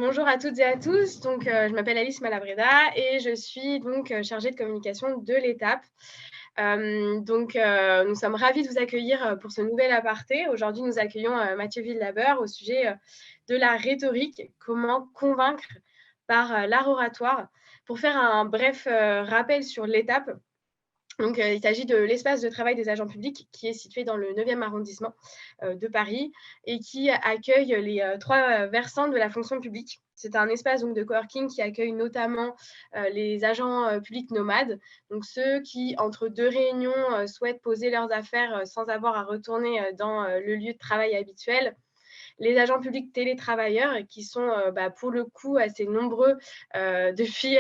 Bonjour à toutes et à tous. Je m'appelle Alice Malabreda et je suis chargée de communication de l'étape. Nous sommes ravis de vous accueillir pour ce nouvel aparté. Aujourd'hui, nous accueillons Mathieu Villabeur au sujet de la rhétorique, comment convaincre par l'art oratoire. Pour faire un bref rappel sur l'étape, il s'agit de l'espace de travail des agents publics qui est situé dans le 9e arrondissement de Paris et qui accueille les trois versants de la fonction publique. C'est un espace de coworking qui accueille notamment les agents publics nomades, donc ceux qui, entre deux réunions, souhaitent poser leurs affaires sans avoir à retourner dans le lieu de travail habituel. Les agents publics télétravailleurs qui sont pour le coup assez nombreux depuis,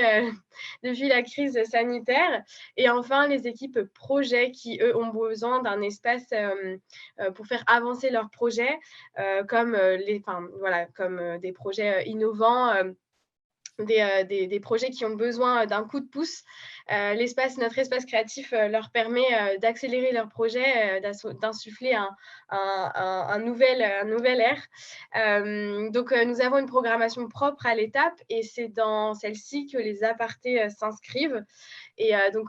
depuis la crise sanitaire. Et enfin, les équipes projets qui, eux, ont besoin d'un espace pour faire avancer leurs projets, comme des projets innovants. Des projets qui ont besoin d'un coup de pouce. Notre espace créatif leur permet d'accélérer leurs projets, d'insuffler un nouvel air. Nous avons une programmation propre à l'étape et c'est dans celle-ci que les apartés s'inscrivent.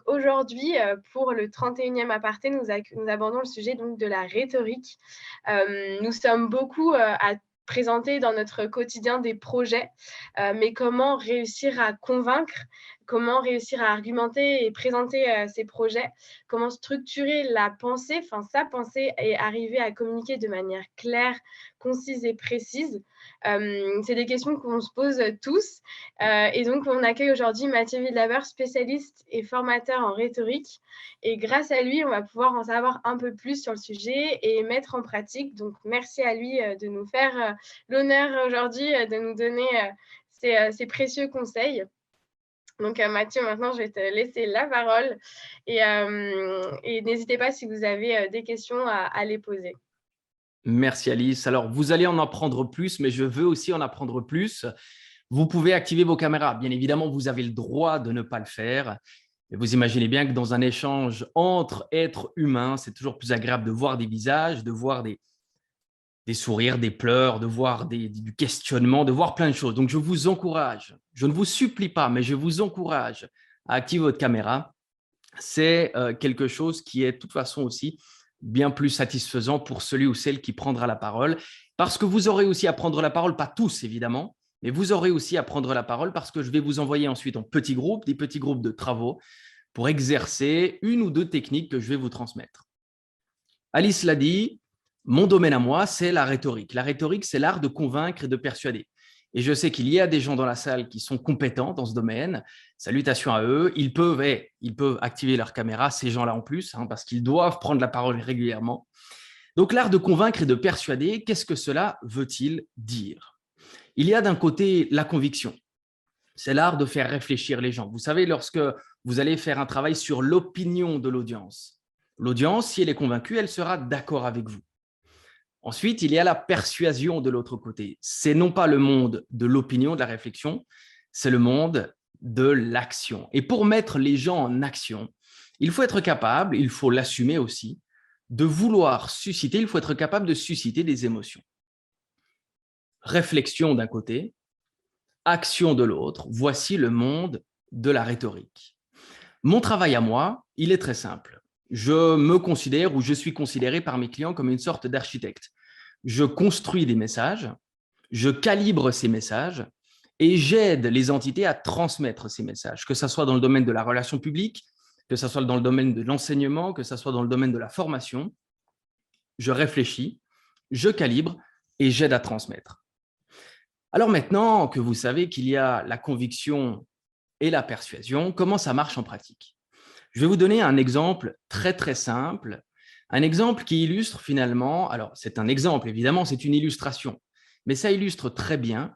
Aujourd'hui, pour le 31e aparté, nous abordons le sujet de la rhétorique. Nous sommes beaucoup à présenter dans notre quotidien des projets, mais comment réussir à convaincre, comment réussir à argumenter et présenter ces projets, comment structurer la pensée, sa pensée et arriver à communiquer de manière claire, concise et précise. C'est des questions qu'on se pose tous. On accueille aujourd'hui Mathieu Villabeur, spécialiste et formateur en rhétorique. Et grâce à lui, on va pouvoir en savoir un peu plus sur le sujet et mettre en pratique. Donc, merci à lui de nous faire l'honneur aujourd'hui de nous donner ces précieux conseils. Mathieu, maintenant, je vais te laisser la parole et n'hésitez pas si vous avez des questions à les poser. Merci Alice. Alors, vous allez en apprendre plus, mais je veux aussi en apprendre plus. Vous pouvez activer vos caméras. Bien évidemment, vous avez le droit de ne pas le faire. Mais vous imaginez bien que dans un échange entre êtres humains, c'est toujours plus agréable de voir des visages, de voir des sourires, des pleurs, de voir du questionnement, de voir plein de choses. Donc, je vous encourage, je ne vous supplie pas, mais je vous encourage à activer votre caméra. C'est quelque chose qui est de toute façon aussi bien plus satisfaisant pour celui ou celle qui prendra la parole, parce que vous aurez aussi à prendre la parole, pas tous évidemment, mais vous aurez aussi à prendre la parole parce que je vais vous envoyer ensuite en petits groupes, des petits groupes de travaux pour exercer une ou deux techniques que je vais vous transmettre. Alice l'a dit, mon domaine à moi, c'est la rhétorique. La rhétorique, c'est l'art de convaincre et de persuader. Et je sais qu'il y a des gens dans la salle qui sont compétents dans ce domaine. Salutations à eux. Ils peuvent activer leur caméra, ces gens-là en plus, parce qu'ils doivent prendre la parole régulièrement. Donc, l'art de convaincre et de persuader, qu'est-ce que cela veut-il dire? Il y a d'un côté la conviction. C'est l'art de faire réfléchir les gens. Vous savez, lorsque vous allez faire un travail sur l'opinion de l'audience, l'audience, si elle est convaincue, elle sera d'accord avec vous. Ensuite, il y a la persuasion de l'autre côté. C'est non pas le monde de l'opinion, de la réflexion, c'est le monde de l'action. Et pour mettre les gens en action, il faut être capable, il faut l'assumer aussi, de vouloir susciter, il faut être capable de susciter des émotions. Réflexion d'un côté, action de l'autre, voici le monde de la rhétorique. Mon travail à moi, il est très simple. Je me considère ou je suis considéré par mes clients comme une sorte d'architecte. Je construis des messages, je calibre ces messages et j'aide les entités à transmettre ces messages, que ce soit dans le domaine de la relation publique, que ce soit dans le domaine de l'enseignement, que ce soit dans le domaine de la formation. Je réfléchis, je calibre et j'aide à transmettre. Alors maintenant que vous savez qu'il y a la conviction et la persuasion, comment ça marche en pratique? Je vais vous donner un exemple très, très simple, un exemple qui illustre finalement, alors c'est un exemple évidemment, c'est une illustration, mais ça illustre très bien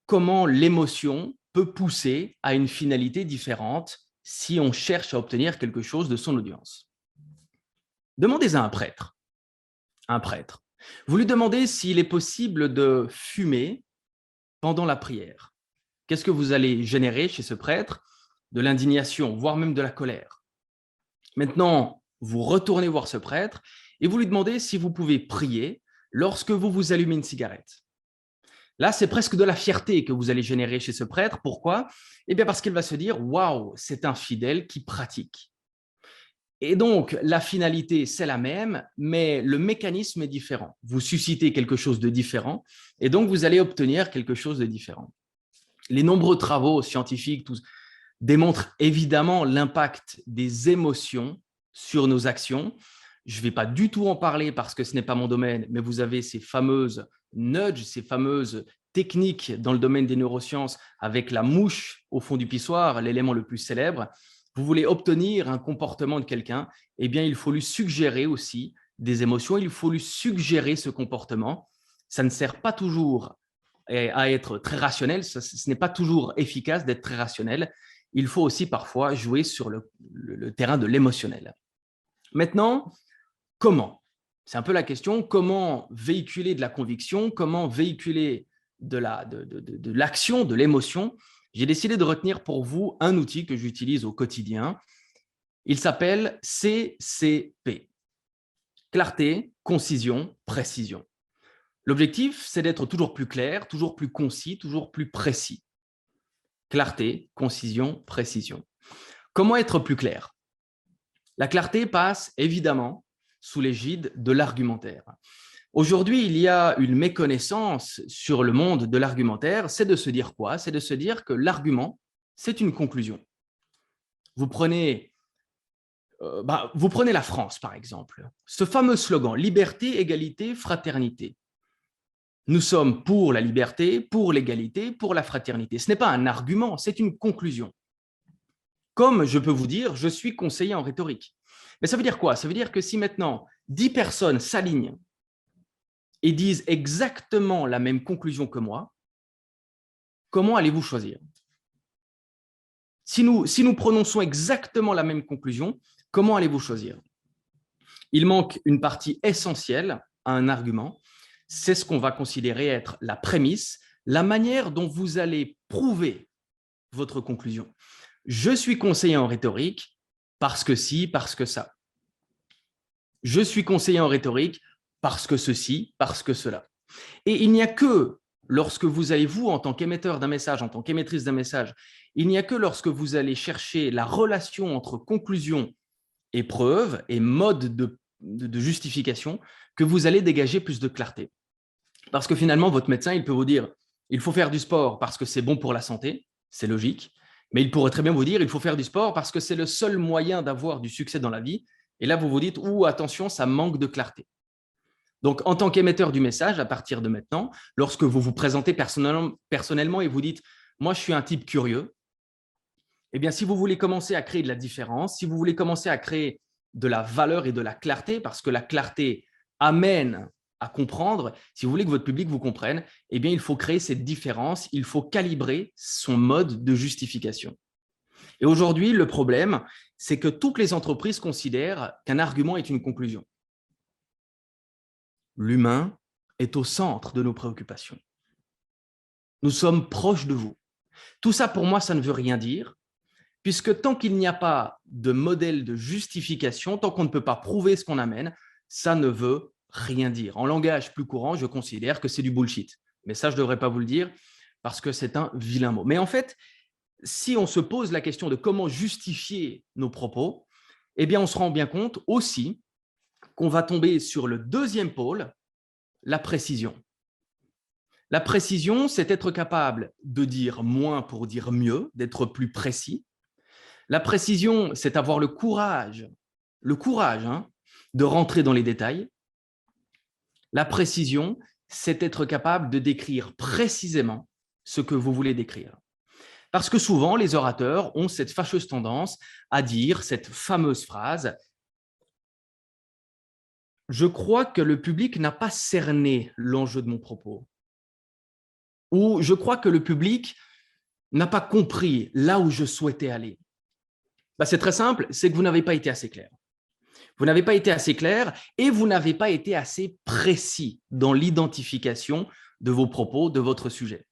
comment l'émotion peut pousser à une finalité différente si on cherche à obtenir quelque chose de son audience. Demandez à un prêtre. Vous lui demandez s'il est possible de fumer pendant la prière. Qu'est-ce que vous allez générer chez ce prêtre? De l'indignation, voire même de la colère. Maintenant, vous retournez voir ce prêtre et vous lui demandez si vous pouvez prier lorsque vous vous allumez une cigarette. Là, c'est presque de la fierté que vous allez générer chez ce prêtre. Pourquoi? Eh bien, parce qu'il va se dire, waouh, c'est un fidèle qui pratique. Et donc, la finalité, c'est la même, mais le mécanisme est différent. Vous suscitez quelque chose de différent et donc vous allez obtenir quelque chose de différent. Les nombreux travaux scientifiques démontrent évidemment l'impact des émotions sur nos actions. Je ne vais pas du tout en parler parce que ce n'est pas mon domaine, mais vous avez ces fameuses nudges, ces fameuses techniques dans le domaine des neurosciences avec la mouche au fond du pissoir, l'élément le plus célèbre. Vous voulez obtenir un comportement de quelqu'un, eh bien, il faut lui suggérer aussi des émotions, il faut lui suggérer ce comportement. Ça ne sert pas toujours à être très rationnel, ce n'est pas toujours efficace d'être très rationnel. Il faut aussi parfois jouer sur le terrain de l'émotionnel. Maintenant, comment? C'est un peu la question, comment véhiculer de la conviction, comment véhiculer de l'action, de l'émotion. J'ai décidé de retenir pour vous un outil que j'utilise au quotidien. Il s'appelle CCP. Clarté, concision, précision. L'objectif, c'est d'être toujours plus clair, toujours plus concis, toujours plus précis. Clarté, concision, précision. Comment être plus clair? La clarté passe évidemment sous l'égide de l'argumentaire. Aujourd'hui, il y a une méconnaissance sur le monde de l'argumentaire. C'est de se dire quoi? C'est de se dire que l'argument, c'est une conclusion. Vous prenez la France, par exemple. Ce fameux slogan, liberté, égalité, fraternité. Nous sommes pour la liberté, pour l'égalité, pour la fraternité. Ce n'est pas un argument, c'est une conclusion. Comme je peux vous dire, je suis conseiller en rhétorique. Mais ça veut dire quoi? Ça veut dire que si maintenant 10 personnes s'alignent et disent exactement la même conclusion que moi, comment allez-vous choisir? Si nous prononçons exactement la même conclusion, comment allez-vous choisir? Il manque une partie essentielle à un argument. C'est ce qu'on va considérer être la prémisse, la manière dont vous allez prouver votre conclusion. Je suis conseiller en rhétorique parce que si, parce que ça. Je suis conseiller en rhétorique parce que ceci, parce que cela. Et il n'y a que lorsque vous allez, vous, en tant qu'émetteur d'un message, en tant qu'émettrice d'un message, il n'y a que lorsque vous allez chercher la relation entre conclusion et preuve et mode de justification que vous allez dégager plus de clarté. Parce que finalement, votre médecin, il peut vous dire il faut faire du sport parce que c'est bon pour la santé, c'est logique, mais il pourrait très bien vous dire il faut faire du sport parce que c'est le seul moyen d'avoir du succès dans la vie. Et là, vous vous dites attention, ça manque de clarté. Donc, en tant qu'émetteur du message, à partir de maintenant, lorsque vous vous présentez personnellement et vous dites « moi, je suis un type curieux », eh bien, si vous voulez commencer à créer de la différence, si vous voulez commencer à créer de la valeur et de la clarté, parce que la clarté amène à comprendre, si vous voulez que votre public vous comprenne, eh bien, il faut créer cette différence, il faut calibrer son mode de justification. Et aujourd'hui, le problème, c'est que toutes les entreprises considèrent qu'un argument est une conclusion. L'humain est au centre de nos préoccupations. Nous sommes proches de vous. Tout ça, pour moi, ça ne veut rien dire, puisque tant qu'il n'y a pas de modèle de justification, tant qu'on ne peut pas prouver ce qu'on amène, ça ne veut rien dire. En langage plus courant, je considère que c'est du bullshit. Mais ça, je ne devrais pas vous le dire, parce que c'est un vilain mot. Mais en fait, si on se pose la question de comment justifier nos propos, eh bien, on se rend bien compte aussi qu'on va tomber sur le deuxième pôle, la précision. La précision, c'est être capable de dire moins pour dire mieux, d'être plus précis. La précision, c'est avoir le courage de rentrer dans les détails. La précision, c'est être capable de décrire précisément ce que vous voulez décrire. Parce que souvent, les orateurs ont cette fâcheuse tendance à dire cette fameuse phrase « Je crois que le public n'a pas cerné l'enjeu de mon propos » ou « Je crois que le public n'a pas compris là où je souhaitais aller ». C'est très simple, c'est que vous n'avez pas été assez clair. Vous n'avez pas été assez clair et vous n'avez pas été assez précis dans l'identification de vos propos, de votre sujet.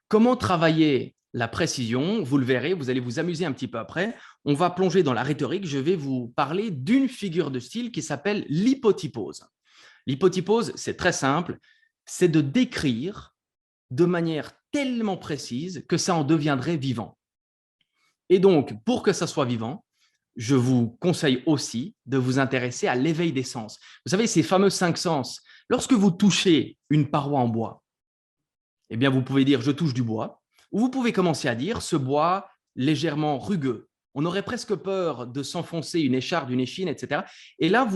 Comment travailler la précision? Vous le verrez, vous allez vous amuser un petit peu après. On va plonger dans la rhétorique. Je vais vous parler d'une figure de style qui s'appelle l'hypotypose. L'hypotypose, c'est très simple, c'est de décrire de manière tellement précise que ça en deviendrait vivant. Et donc, pour que ça soit vivant, je vous conseille aussi de vous intéresser à l'éveil des sens. Vous savez, ces fameux 5 sens, lorsque vous touchez une paroi en bois, eh bien, vous pouvez dire « je touche du bois » ou vous pouvez commencer à dire « ce bois légèrement rugueux ». On aurait presque peur de s'enfoncer une écharpe, une échine, etc. Et là,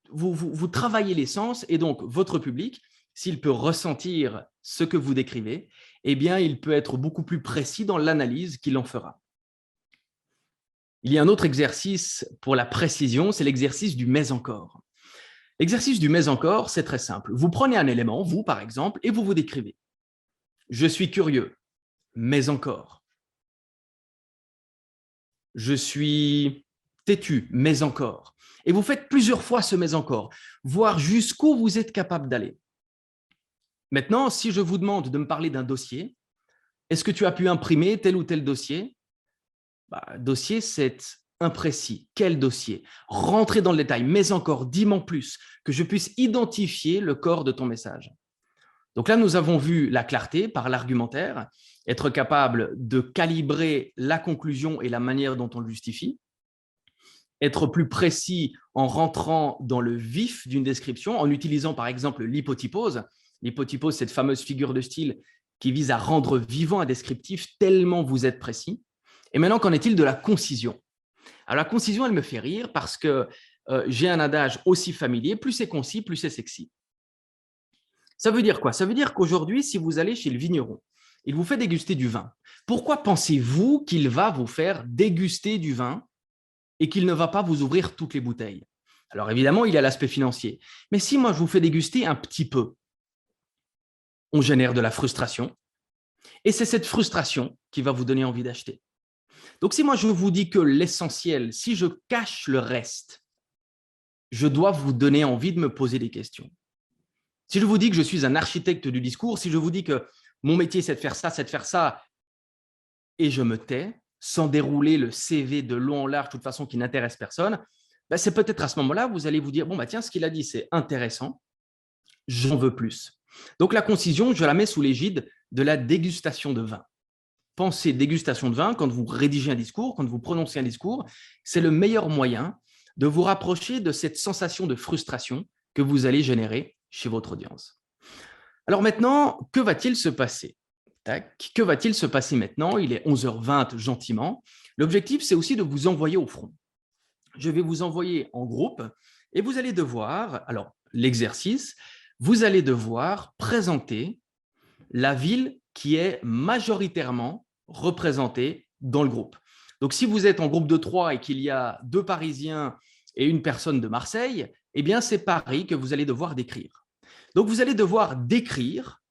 vous travaillez les sens et donc votre public, s'il peut ressentir ce que vous décrivez, eh bien, il peut être beaucoup plus précis dans l'analyse qu'il en fera. Il y a un autre exercice pour la précision, c'est l'exercice du mais encore. L'exercice du mais encore, c'est très simple. Vous prenez un élément, vous par exemple, et vous vous décrivez. Je suis curieux, mais encore. Je suis têtu, mais encore. Et vous faites plusieurs fois ce mais encore, voir jusqu'où vous êtes capable d'aller. Maintenant, si je vous demande de me parler d'un dossier, est-ce que tu as pu imprimer tel ou tel dossier? Dossier, c'est imprécis. Quel dossier? Rentrez dans le détail, mais encore, dis-moi plus, que je puisse identifier le corps de ton message. Donc là, nous avons vu la clarté par l'argumentaire, être capable de calibrer la conclusion et la manière dont on le justifie, être plus précis en rentrant dans le vif d'une description, en utilisant par exemple l'hypotypose. L'hypotypose, cette fameuse figure de style qui vise à rendre vivant un descriptif tellement vous êtes précis. Et maintenant, qu'en est-il de la concision? Alors, la concision, elle me fait rire parce que j'ai un adage aussi familier, plus c'est concis, plus c'est sexy. Ça veut dire quoi? Ça veut dire qu'aujourd'hui, si vous allez chez le vigneron, il vous fait déguster du vin. Pourquoi pensez-vous qu'il va vous faire déguster du vin et qu'il ne va pas vous ouvrir toutes les bouteilles? Alors évidemment, il y a l'aspect financier. Mais si moi, je vous fais déguster un petit peu, on génère de la frustration. Et c'est cette frustration qui va vous donner envie d'acheter. Donc, si moi, je vous dis que l'essentiel, si je cache le reste, je dois vous donner envie de me poser des questions. Si je vous dis que je suis un architecte du discours, si je vous dis que mon métier, c'est de faire ça, et je me tais, sans dérouler le CV de long en large, de toute façon, qui n'intéresse personne, c'est peut-être à ce moment-là, vous allez vous dire, bon, tiens, ce qu'il a dit, c'est intéressant, j'en veux plus. Donc, la concision, je la mets sous l'égide de la dégustation de vin. Pensez dégustation de vin quand vous rédigez un discours, quand vous prononcez un discours, c'est le meilleur moyen de vous rapprocher de cette sensation de frustration que vous allez générer chez votre audience. Alors maintenant, que va-t-il se passer? Que va-t-il se passer maintenant? Il est 11h20 gentiment. L'objectif, c'est aussi de vous envoyer au front. Je vais vous envoyer en groupe et vous allez devoir, alors l'exercice, vous allez devoir présenter la ville qui est majoritairement représentée dans le groupe. Donc, si vous êtes en groupe de 3 et qu'il y a 2 Parisiens et une personne de Marseille, eh bien, c'est Paris que vous allez devoir décrire. Donc, vous allez devoir décrire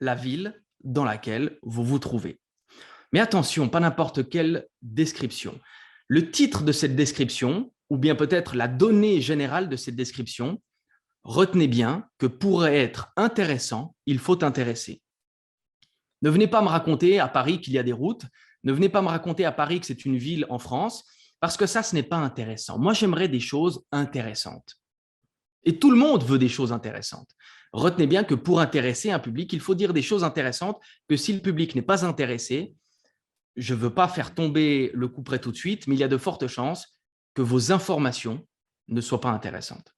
la ville dans laquelle vous vous trouvez. Mais attention, pas n'importe quelle description. Le titre de cette description, ou bien peut-être la donnée générale de cette description, retenez bien que pour être intéressant, il faut intéresser. Ne venez pas me raconter à Paris qu'il y a des routes. Ne venez pas me raconter à Paris que c'est une ville en France, parce que ça, ce n'est pas intéressant. Moi, j'aimerais des choses intéressantes. Et tout le monde veut des choses intéressantes. Retenez bien que pour intéresser un public, il faut dire des choses intéressantes, que si le public n'est pas intéressé, je ne veux pas faire tomber le couperet tout de suite, mais il y a de fortes chances que vos informations ne soient pas intéressantes.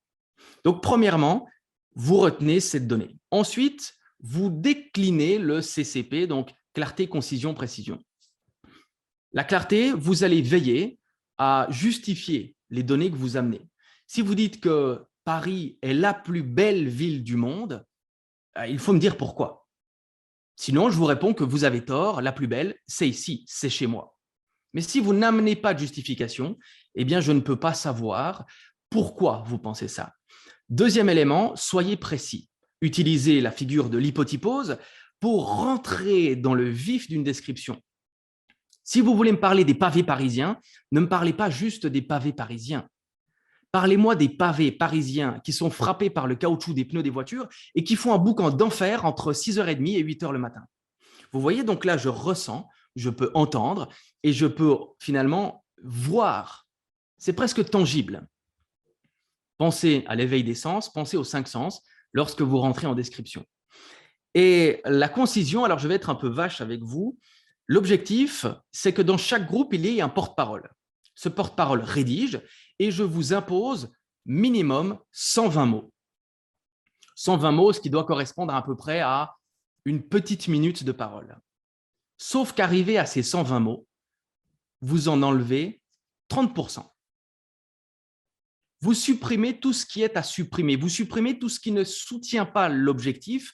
Donc, premièrement, vous retenez cette donnée. Ensuite, vous déclinez le CCP, donc clarté, concision, précision. La clarté, vous allez veiller à justifier les données que vous amenez. Si vous dites que Paris est la plus belle ville du monde, il faut me dire pourquoi. Sinon, je vous réponds que vous avez tort, la plus belle, c'est ici, c'est chez moi. Mais si vous n'amenez pas de justification, eh bien, je ne peux pas savoir pourquoi vous pensez ça. Deuxième élément, soyez précis. Utilisez la figure de l'hypotypose pour rentrer dans le vif d'une description. Si vous voulez me parler des pavés parisiens, ne me parlez pas juste des pavés parisiens. Parlez-moi des pavés parisiens qui sont frappés par le caoutchouc des pneus des voitures et qui font un boucan d'enfer entre 6h30 et 8h le matin. Vous voyez, donc là, je ressens, je peux entendre et je peux finalement voir. C'est presque tangible. Pensez à l'éveil des sens, pensez aux 5 sens lorsque vous rentrez en description. Et la concision, alors je vais être un peu vache avec vous, l'objectif, c'est que dans chaque groupe, il y ait un porte-parole. Ce porte-parole rédige et je vous impose minimum 120 mots. 120 mots, ce qui doit correspondre à peu près à une petite minute de parole. Sauf qu'arrivé à ces 120 mots, vous en enlevez 30%. Vous supprimez tout ce qui est à supprimer. Vous supprimez tout ce qui ne soutient pas l'objectif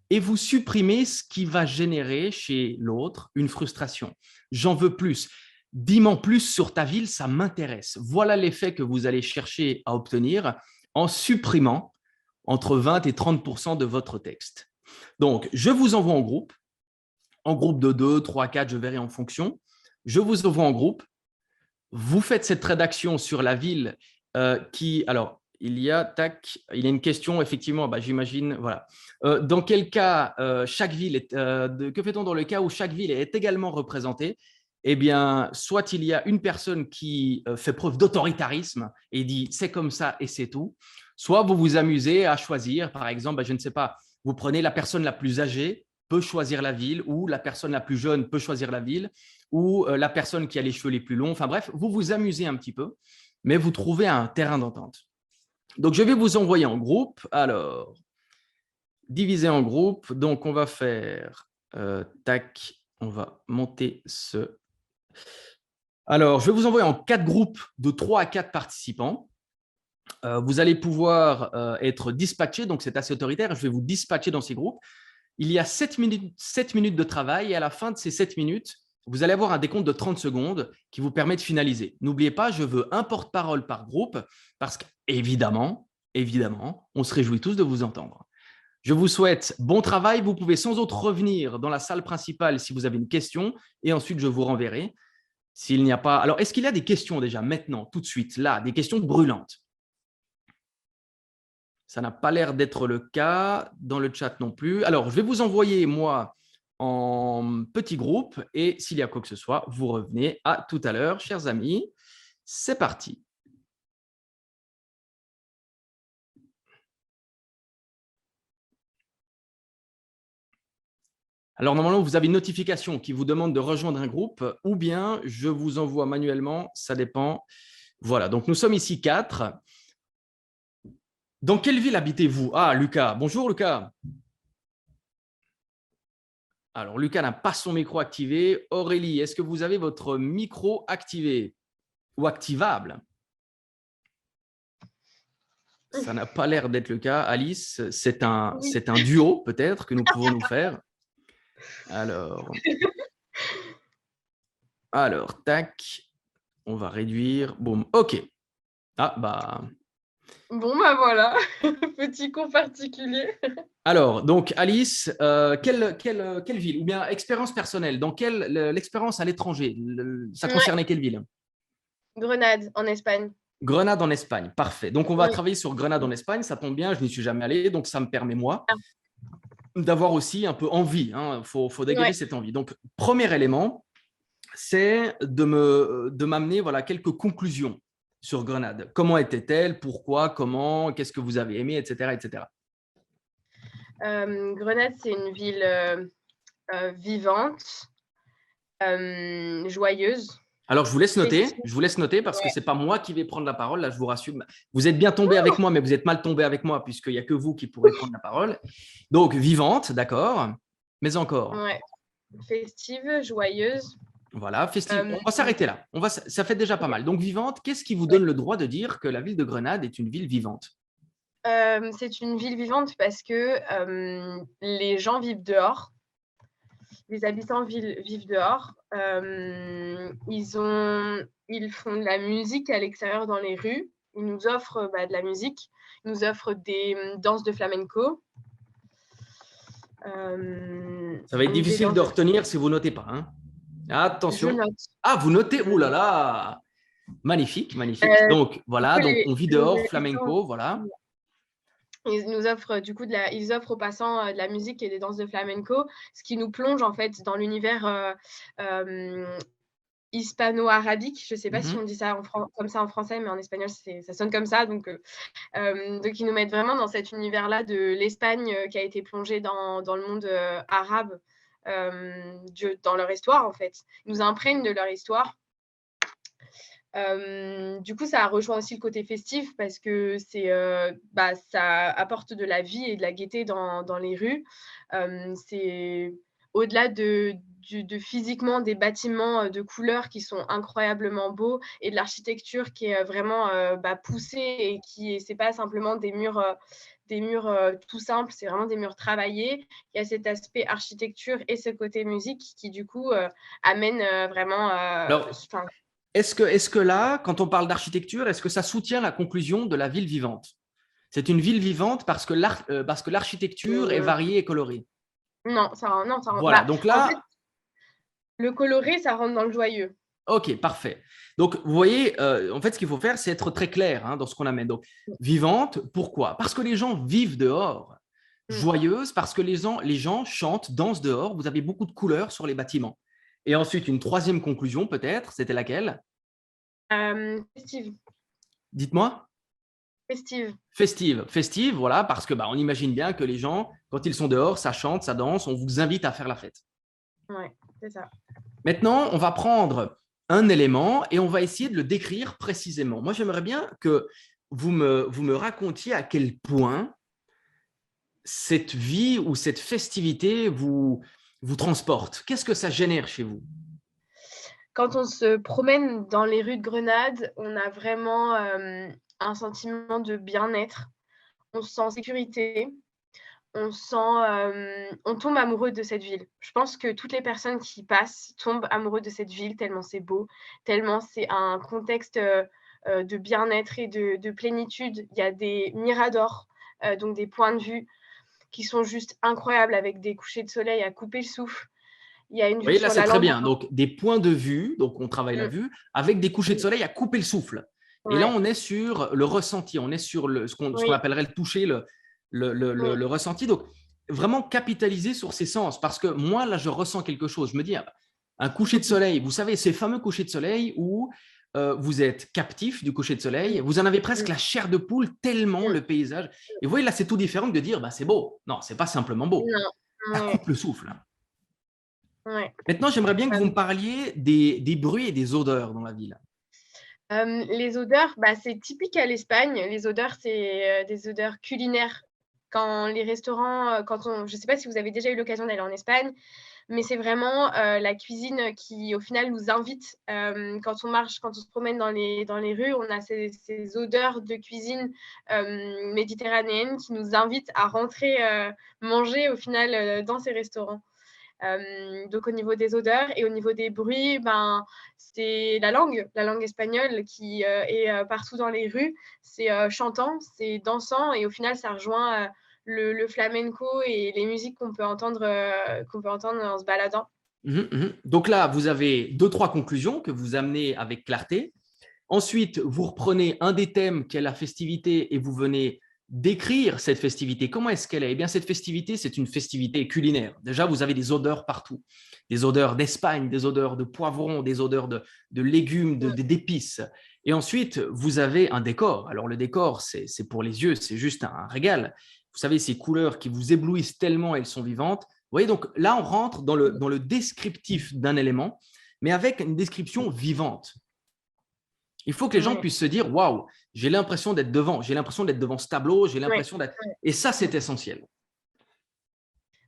et vous supprimez ce qui va générer chez l'autre une frustration. J'en veux plus. Dis-moi plus sur ta ville, ça m'intéresse. Voilà l'effet que vous allez chercher à obtenir en supprimant entre 20 et 30% de votre texte. Donc, je vous envoie en groupe de 2, 3, 4, je verrai en fonction. Je vous envoie en groupe. Vous faites cette rédaction sur la ville qui… Alors, il y a une question, effectivement, j'imagine, voilà. Dans quel cas chaque ville est… que fait-on dans le cas où chaque ville est également représentée? Eh bien, soit il y a une personne qui fait preuve d'autoritarisme et dit « c'est comme ça et c'est tout », soit vous vous amusez à choisir, par exemple, je ne sais pas, vous prenez la personne la plus âgée, peut choisir la ville, ou la personne la plus jeune peut choisir la ville, ou la personne qui a les cheveux les plus longs. Enfin bref, vous vous amusez un petit peu, mais vous trouvez un terrain d'entente. Donc, je vais vous envoyer en groupe. Alors, diviser en groupe. Donc, on va faire… tac, on va monter ce… Alors, je vais vous envoyer en 4 groupes de 3 à 4 participants. Vous allez pouvoir être dispatché, donc c'est assez autoritaire. Je vais vous dispatcher dans ces groupes. Il y a 7 minutes de travail et à la fin de ces 7 minutes, vous allez avoir un décompte de 30 secondes qui vous permet de finaliser. N'oubliez pas, je veux un porte-parole par groupe parce qu'évidemment, on se réjouit tous de vous entendre. Je vous souhaite bon travail. Vous pouvez sans autre revenir dans la salle principale si vous avez une question et ensuite je vous renverrai. S'il n'y a pas… Alors, est-ce qu'il y a des questions déjà maintenant, tout de suite, là, des questions brûlantes? Ça n'a pas l'air d'être le cas dans le chat non plus. Alors, je vais vous envoyer, moi, en petit groupe et s'il y a quoi que ce soit, vous revenez. À tout à l'heure, chers amis. C'est parti. Alors, normalement, vous avez une notification qui vous demande de rejoindre un groupe ou bien je vous envoie manuellement, ça dépend. Voilà, donc nous sommes ici 4. Dans quelle ville habitez-vous? Ah, Lucas. Bonjour, Lucas. Alors, Lucas n'a pas son micro activé. Aurélie, est-ce que vous avez votre micro activé ou activable? Ça n'a pas l'air d'être le cas. Alice, c'est un duo peut-être que nous pouvons nous faire. Alors, tac, on va réduire. Boum, OK. Ah, bah… Bon, voilà, petit cours particulier. Alors, donc, Alice, quelle ville? Ou bien expérience personnelle, dans l'expérience à l'étranger, ça concernait quelle ville? Grenade, en Espagne. Grenade en Espagne, parfait. Donc, on va travailler sur Grenade en Espagne, ça tombe bien, je n'y suis jamais allé, donc ça me permet, moi, d'avoir aussi un peu envie. Il faut dégager cette envie. Donc, premier élément, c'est de m'amener quelques conclusions sur Grenade. Comment était-elle? Pourquoi? Comment? Qu'est-ce que vous avez aimé? Etc. etc. Grenade, c'est une ville vivante, joyeuse. Alors, je vous laisse noter parce que ce n'est pas moi qui vais prendre la parole. Là, je vous rassure. Vous êtes bien tombé avec moi, mais vous êtes mal tombé avec moi puisqu'il n'y a que vous qui pourrez prendre la parole. Donc, vivante, d'accord. Mais encore. Ouais. Festive, joyeuse. Voilà, festive. On va s'arrêter là. Ça fait déjà pas mal. Donc, vivante, qu'est-ce qui vous donne le droit de dire que la ville de Grenade est une ville vivante? C'est une ville vivante parce que les gens vivent dehors. Les habitants vivent dehors. Ils font de la musique à l'extérieur dans les rues. Ils nous offrent de la musique. Ils nous offrent des danses de flamenco. Ça va être difficile de retenir si vous ne notez pas. Hein. Attention. Je note. Ah, vous notez. Ouh là là. Magnifique, magnifique. Donc, voilà. Donc, on vit dehors, flamenco, voilà. Ils nous offrent du coup ils offrent aux passants de la musique et des danses de flamenco, ce qui nous plonge en fait dans l'univers hispano-arabique. Je ne sais pas si Mhm. on dit ça comme ça en français, mais en espagnol, ça sonne comme ça. Donc, ils nous mettent vraiment dans cet univers-là de l'Espagne qui a été plongée dans le monde arabe, dans leur histoire, en fait. Ils nous imprègnent de leur histoire. Du coup, ça rejoint aussi le côté festif parce que ça apporte de la vie et de la gaieté dans les rues. C'est au-delà de physiquement des bâtiments de couleurs qui sont incroyablement beaux et de l'architecture qui est vraiment poussée et c'est pas simplement des murs tout simples, c'est vraiment des murs travaillés. Il y a cet aspect architecture et ce côté musique qui du coup amène vraiment Alors, est-ce que là, quand on parle d'architecture, est-ce que ça soutient la conclusion de la ville vivante? C'est une ville vivante parce que l'architecture est variée et colorée. Non, ça rentre. Voilà, donc En fait, là, le coloré, ça rentre dans le joyeux. ok, parfait. Donc, vous voyez, en fait, ce qu'il faut faire, c'est être très clair dans ce qu'on amène. Donc, vivante, pourquoi? Parce que les gens vivent dehors. Joyeuse, parce que les gens chantent, dansent dehors. Vous avez beaucoup de couleurs sur les bâtiments. Et ensuite, une troisième conclusion, peut-être, c'était laquelle? Festive. Dites-moi. Festive. Festive, voilà, parce que on imagine bien que les gens, quand ils sont dehors, ça chante, ça danse, on vous invite à faire la fête. Ouais, c'est ça. Maintenant, on va prendre un élément et on va essayer de le décrire précisément. Moi, j'aimerais bien que vous me racontiez à quel point cette vie ou cette festivité vous transporte. Qu'est-ce que ça génère chez vous? Quand on se promène dans les rues de Grenade, on a vraiment un sentiment de bien-être. On se sent en sécurité. On tombe amoureux de cette ville. Je pense que toutes les personnes qui y passent tombent amoureux de cette ville tellement c'est beau, tellement c'est un contexte de bien-être et de plénitude. Il y a des miradors, donc des points de vue qui sont juste incroyables avec des couchers de soleil à couper le souffle. Il y a une Vous vue voyez, là, sur c'est la très bien. Lambra. Donc, des points de vue, donc on travaille la Mmh. vue, avec des couchers de soleil à couper le souffle. Et là, Ouais. on est sur le ressenti, on est sur ce qu'on Oui. appellerait le toucher, Oui. le ressenti. Donc, vraiment capitaliser sur ses sens. Parce que moi, là, je ressens quelque chose. Je me dis, un coucher de soleil, vous savez, ces fameux couchers de soleil où vous êtes captif du coucher de soleil, vous en avez presque la chair de poule tellement le paysage. Et vous voyez, là, c'est tout différent de dire, c'est beau. Non, c'est pas simplement beau. Non. Ça Ouais. coupe le souffle. Ouais. Maintenant, j'aimerais bien que vous me parliez des bruits et des odeurs dans la ville. Les odeurs, c'est typique à l'Espagne. Les odeurs, c'est des odeurs culinaires. Quand les restaurants, je ne sais pas si vous avez déjà eu l'occasion d'aller en Espagne, mais c'est vraiment la cuisine qui, au final, nous invite. Quand on marche, quand on se promène dans les rues, on a ces odeurs de cuisine méditerranéenne qui nous invitent à rentrer manger, au final, dans ces restaurants. Donc au niveau des odeurs et au niveau des bruits, c'est la langue espagnole qui est partout dans les rues. C'est chantant, c'est dansant et au final, ça rejoint le flamenco et les musiques qu'on peut entendre en se baladant. Donc là, vous avez deux, trois conclusions que vous amenez avec clarté. Ensuite, vous reprenez un des thèmes qui est la festivité et vous venez décrire cette festivité. Comment est-ce qu'elle est? Eh bien, cette festivité, c'est une festivité culinaire. Déjà, vous avez des odeurs partout. Des odeurs d'Espagne, des odeurs de poivrons, des odeurs de légumes, d'épices. Et ensuite, vous avez un décor. Alors, le décor, c'est pour les yeux, c'est juste un régal. Vous savez, ces couleurs qui vous éblouissent tellement, elles sont vivantes. Vous voyez, donc là, on rentre dans le descriptif d'un élément, mais avec une description vivante. Il faut que les gens puissent se dire, waouh, j'ai l'impression d'être devant ce tableau, j'ai l'impression d'être. Et ça, c'est essentiel.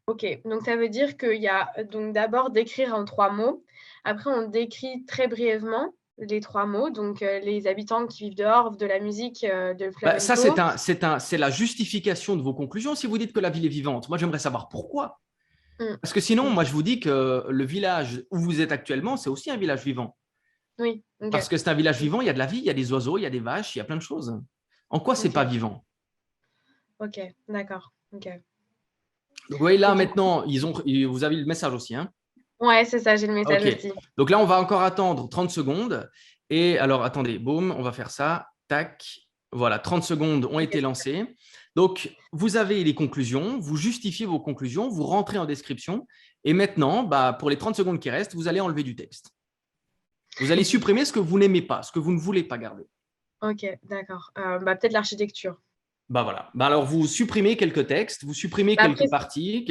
Ok, donc ça veut dire qu'il y a donc d'abord d'écrire en 3 mots. Après, on décrit très brièvement les 3 mots, donc les habitants qui vivent dehors, de la musique, de Ça, flamenco. c'est la justification de vos conclusions. Si vous dites que la ville est vivante, moi, j'aimerais savoir pourquoi. Parce que sinon, moi, je vous dis que le village où vous êtes actuellement, c'est aussi un village vivant. Oui, ok. Parce que c'est un village vivant, il y a de la vie, il y a des oiseaux, il y a des vaches, il y a plein de choses. En quoi c'est pas vivant? Ok, d'accord. Ok. Donc, vous voyez, là, maintenant, vous avez le message aussi. Ouais, c'est ça, j'ai le message aussi. Donc là, on va encore attendre 30 secondes. Et alors, attendez, boum, on va faire ça. Tac. Voilà, 30 secondes ont été lancées. Donc, vous avez les conclusions, vous justifiez vos conclusions, vous rentrez en description. Et maintenant, pour les 30 secondes qui restent, vous allez enlever du texte. Vous allez supprimer ce que vous n'aimez pas, ce que vous ne voulez pas garder. Ok, d'accord. Peut-être l'architecture. Bah voilà. Bah alors, vous supprimez quelques textes, vous supprimez Après, quelques parties,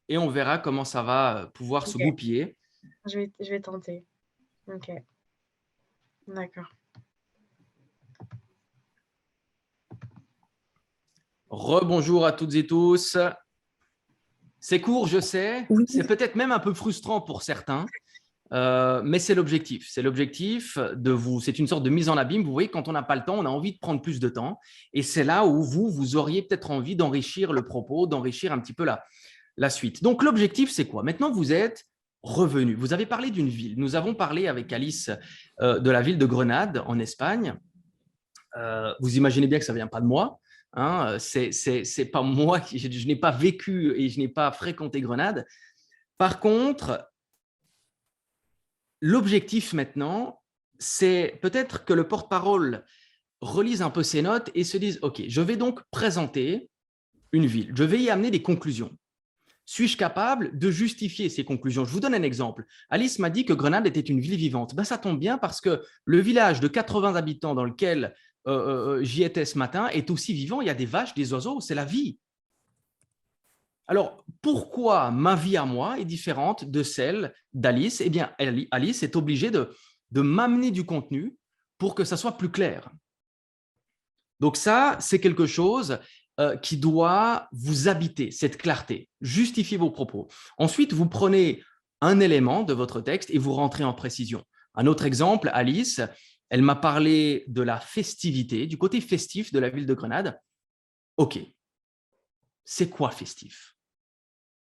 et on verra comment ça va pouvoir se ok, goupiller. je vais tenter. Ok, d'accord. Rebonjour à toutes et tous. C'est court, je sais. Oui. C'est peut-être même un peu frustrant pour certains, mais c'est l'objectif. C'est l'objectif de vous. C'est une sorte de mise en abîme. Vous voyez, quand on n'a pas le temps, on a envie de prendre plus de temps. Et c'est là où vous auriez peut-être envie d'enrichir le propos, d'enrichir un petit peu la suite. Donc, l'objectif, c'est quoi? Maintenant, vous êtes revenu. Vous avez parlé d'une ville. Nous avons parlé avec Alice de la ville de Grenade, en Espagne. Vous imaginez bien que ça ne vient pas de moi. Hein, c'est pas moi, je n'ai pas vécu et je n'ai pas fréquenté Grenade. Par contre, l'objectif maintenant, c'est peut-être que le porte-parole relise un peu ses notes et se dise, OK, je vais donc présenter une ville, je vais y amener des conclusions. Suis-je capable de justifier ces conclusions? Je vous donne un exemple. Alice m'a dit que Grenade était une ville vivante. Ben, ça tombe bien parce que le village de 80 habitants dans lequel j'y étais ce matin est aussi vivant. Il y a des vaches, des oiseaux, c'est la vie. Alors, pourquoi ma vie à moi est différente de celle d'Alice? Eh bien, Alice est obligée de m'amener du contenu pour que ça soit plus clair. Donc ça, c'est quelque chose qui doit vous habiter, cette clarté. Justifiez vos propos. Ensuite, vous prenez un élément de votre texte et vous rentrez en précision. Un autre exemple, Alice, elle m'a parlé de la festivité, du côté festif de la ville de Grenade. OK, c'est quoi festif?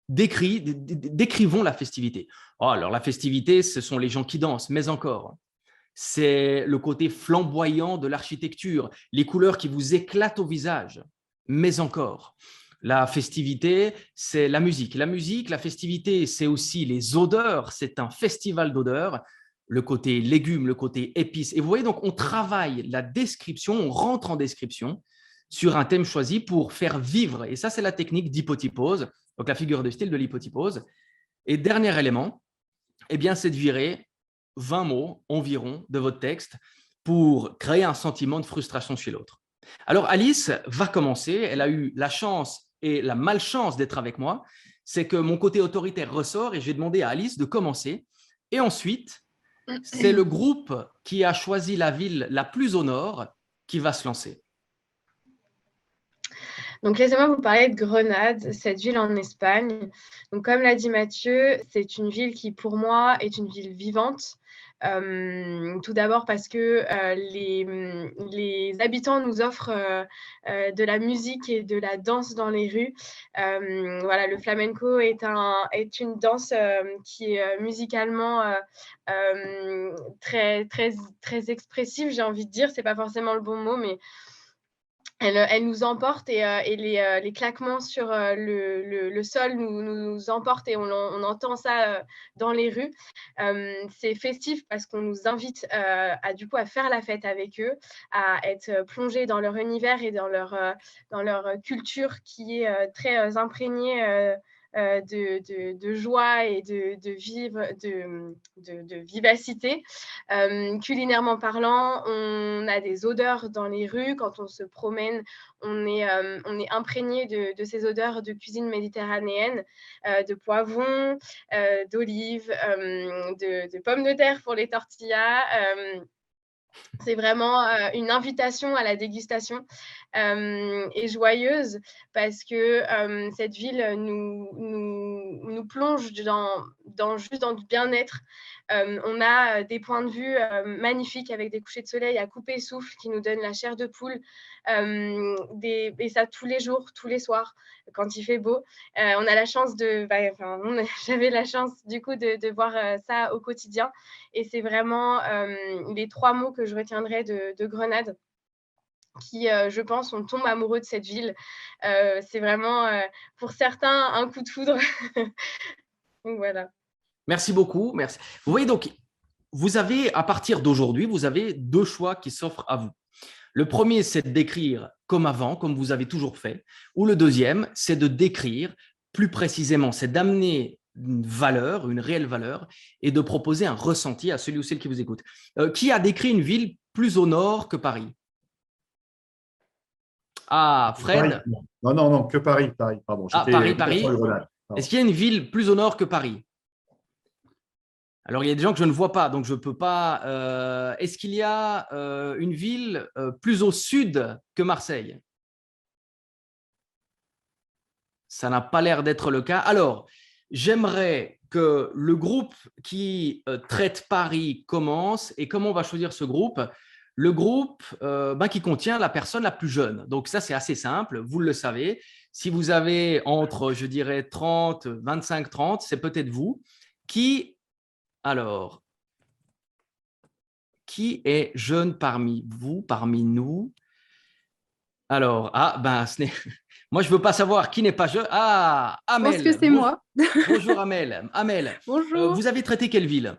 Décrivons la festivité. Oh, alors, la festivité, ce sont les gens qui dansent, mais encore. C'est le côté flamboyant de l'architecture, les couleurs qui vous éclatent au visage, mais encore. La festivité, c'est la musique. La musique, la festivité, c'est aussi les odeurs. C'est un festival d'odeurs, le côté légumes, le côté épices. Et vous voyez, donc, on travaille la description, on rentre en description sur un thème choisi pour faire vivre. Et ça, c'est la technique d'hypotypose, donc la figure de style de l'hypotypose. Et dernier élément, eh bien, c'est de virer 20 mots environ de votre texte pour créer un sentiment de frustration chez l'autre. Alors, Alice va commencer. Elle a eu la chance et la malchance d'être avec moi. C'est que mon côté autoritaire ressort et j'ai demandé à Alice de commencer. Et ensuite, c'est le groupe qui a choisi la ville la plus au nord qui va se lancer. Donc, laissez-moi vous parler de Grenade, cette ville en Espagne. Donc, comme l'a dit Mathieu, c'est une ville qui, pour moi, est une ville vivante. Tout d'abord parce que les habitants nous offrent de la musique et de la danse dans les rues. Voilà, le flamenco est une danse qui est musicalement très, très, très expressive, j'ai envie de dire. C'est pas forcément le bon mot, mais elle nous emporte et les claquements sur le sol nous emportent et on entend ça dans les rues. C'est festif parce qu'on nous invite du coup à faire la fête avec eux, à être plongés dans leur univers et dans leur culture qui est très imprégnée de joie et de vivacité. Culinairement parlant, on a des odeurs dans les rues. Quand on se promène, on est imprégné de ces odeurs de cuisine méditerranéenne, de poivrons, d'olives, de pommes de terre pour les tortillas. C'est vraiment une invitation à la dégustation et joyeuse parce que cette ville nous plonge juste dans du bien-être. On a des points de vue magnifiques avec des couchers de soleil à couper souffle qui nous donnent la chair de poule et ça tous les jours, tous les soirs quand il fait beau. On a la chance j'avais la chance du coup de voir ça au quotidien et c'est vraiment les 3 mots que je retiendrai de Grenade qui, je pense, on tombe amoureux de cette ville. C'est vraiment, pour certains, un coup de foudre. Donc voilà. Merci beaucoup. Merci. Vous voyez donc, vous avez, à partir d'aujourd'hui, vous avez 2 choix qui s'offrent à vous. Le premier, c'est de décrire comme avant, comme vous avez toujours fait. Ou le deuxième, c'est de décrire plus précisément, c'est d'amener valeur, une réelle valeur, et de proposer un ressenti à celui ou celle qui vous écoute. Qui a décrit une ville plus au nord que Paris? Ah, Paris. Fred? Non, non, non, que Paris, Paris, pardon. Ah, J'étais Paris, peut-être sur Paris. le Rhône. Est-ce qu'il y a une ville plus au nord que Paris? Alors, il y a des gens que je ne vois pas, donc je ne peux pas. Est-ce qu'il y a une ville plus au sud que Marseille? Ça n'a pas l'air d'être le cas. Alors, j'aimerais que le groupe qui traite Paris commence. Et comment on va choisir ce groupe? Le groupe qui contient la personne la plus jeune. Donc, ça, c'est assez simple. Vous le savez. Si vous avez entre, je dirais, 30, 25, 30, c'est peut-être vous. Alors, qui est jeune parmi vous, parmi nous? Alors, moi, je ne veux pas savoir qui n'est pas jeune. Ah, Je pense que Amel. c'est moi. Bonjour, Amel. Amel, Bonjour. vous avez traité quelle ville?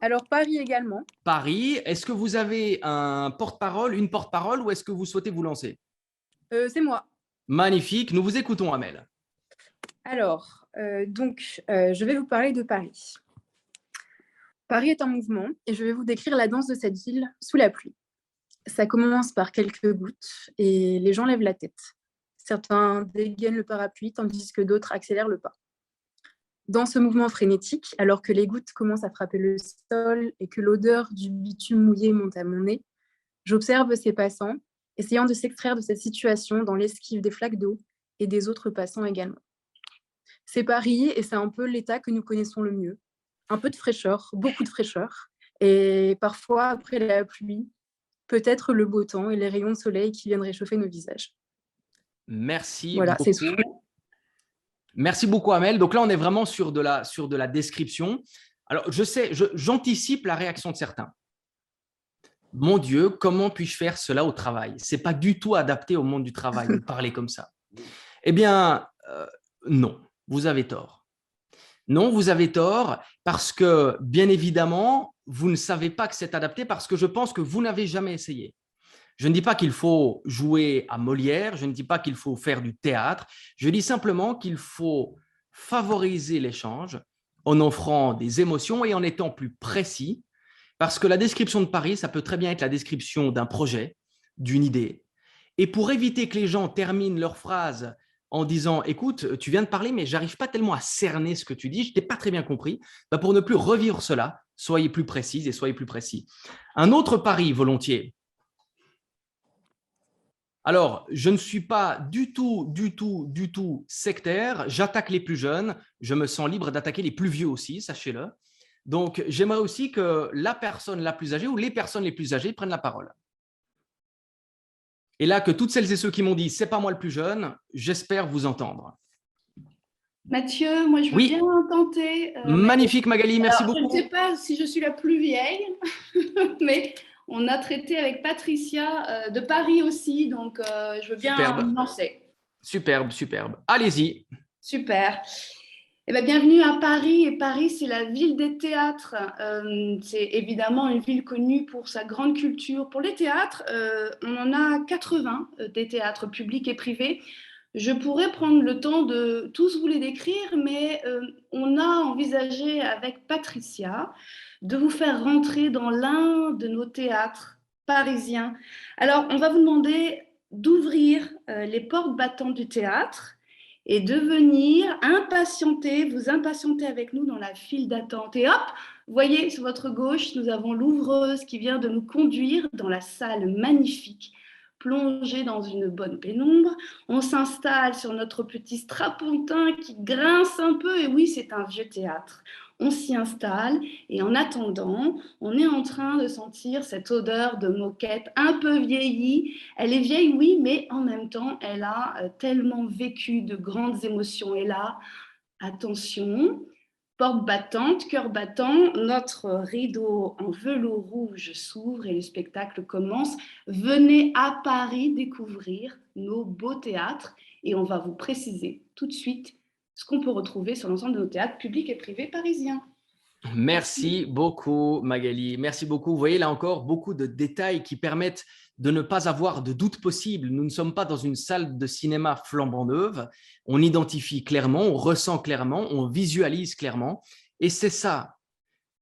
Alors, Paris également. Paris. Est-ce que vous avez un porte-parole, une porte-parole, ou est-ce que vous souhaitez vous lancer? C'est moi. Magnifique. Nous vous écoutons, Amel. Alors, je vais vous parler de Paris. Paris est un mouvement et je vais vous décrire la danse de cette ville sous la pluie. Ça commence par quelques gouttes et les gens lèvent la tête. Certains dégainent le parapluie tandis que d'autres accélèrent le pas. Dans ce mouvement frénétique, alors que les gouttes commencent à frapper le sol et que l'odeur du bitume mouillé monte à mon nez, j'observe ces passants, essayant de s'extraire de cette situation dans l'esquive des flaques d'eau et des autres passants également. C'est Paris et c'est un peu l'état que nous connaissons le mieux. Un peu de fraîcheur, beaucoup de fraîcheur, et parfois, après la pluie, peut-être le beau temps et les rayons de soleil qui viennent réchauffer nos visages. Merci Voilà, c'est beaucoup. tout. Merci beaucoup, Amel. Donc là, on est vraiment sur de la description. Alors, j'anticipe la réaction de certains. Mon Dieu, comment puis-je faire cela au travail? Ce n'est pas du tout adapté au monde du travail de parler comme ça. Eh bien, non, vous avez tort. Non, vous avez tort parce que, bien évidemment, vous ne savez pas que c'est adapté parce que je pense que vous n'avez jamais essayé. Je ne dis pas qu'il faut jouer à Molière, je ne dis pas qu'il faut faire du théâtre, je dis simplement qu'il faut favoriser l'échange en offrant des émotions et en étant plus précis, parce que la description de Paris, ça peut très bien être la description d'un projet, d'une idée. Et pour éviter que les gens terminent leur phrase en disant « Écoute, tu viens de parler, mais je n'arrive pas tellement à cerner ce que tu dis, je ne t'ai pas très bien compris », pour ne plus revivre cela, soyez plus précises et soyez plus précis. Un autre pari volontiers. Alors, je ne suis pas du tout sectaire. J'attaque les plus jeunes. Je me sens libre d'attaquer les plus vieux aussi, sachez-le. Donc, j'aimerais aussi que la personne la plus âgée ou les personnes les plus âgées prennent la parole. Et là, que toutes celles et ceux qui m'ont dit « c'est pas moi le plus jeune », j'espère vous entendre. Mathieu, moi je veux bien tenter. Magnifique Magali, merci beaucoup. Je ne sais pas si je suis la plus vieille, mais on a traité avec Patricia de Paris aussi, donc je veux bien me lancer. Superbe, superbe. Allez-y. Super. Eh bien, bienvenue à Paris. Et Paris, c'est la ville des théâtres. C'est évidemment une ville connue pour sa grande culture. Pour les théâtres, on en a 80 des théâtres publics et privés. Je pourrais prendre le temps de tous vous les décrire, mais on a envisagé avec Patricia de vous faire rentrer dans l'un de nos théâtres parisiens. Alors, on va vous demander d'ouvrir les portes battantes du théâtre et de venir vous impatienter avec nous dans la file d'attente. Et hop, vous voyez sur votre gauche, nous avons l'ouvreuse qui vient de nous conduire dans la salle magnifique, plongée dans une bonne pénombre. On s'installe sur notre petit strapontin qui grince un peu, et oui, c'est un vieux théâtre. On s'y installe et en attendant, on est en train de sentir cette odeur de moquette un peu vieillie. Elle est vieille, oui, mais en même temps, elle a tellement vécu de grandes émotions. Et là, attention, porte battante, cœur battant, notre rideau en velours rouge s'ouvre et le spectacle commence. Venez à Paris découvrir nos beaux théâtres et on va vous préciser tout de suite ce qu'on peut retrouver sur l'ensemble de nos théâtres publics et privés parisiens. Merci beaucoup, Magali. Merci beaucoup. Vous voyez là encore beaucoup de détails qui permettent de ne pas avoir de doute possible. Nous ne sommes pas dans une salle de cinéma flambant neuve. On identifie clairement, on ressent clairement, on visualise clairement. Et c'est ça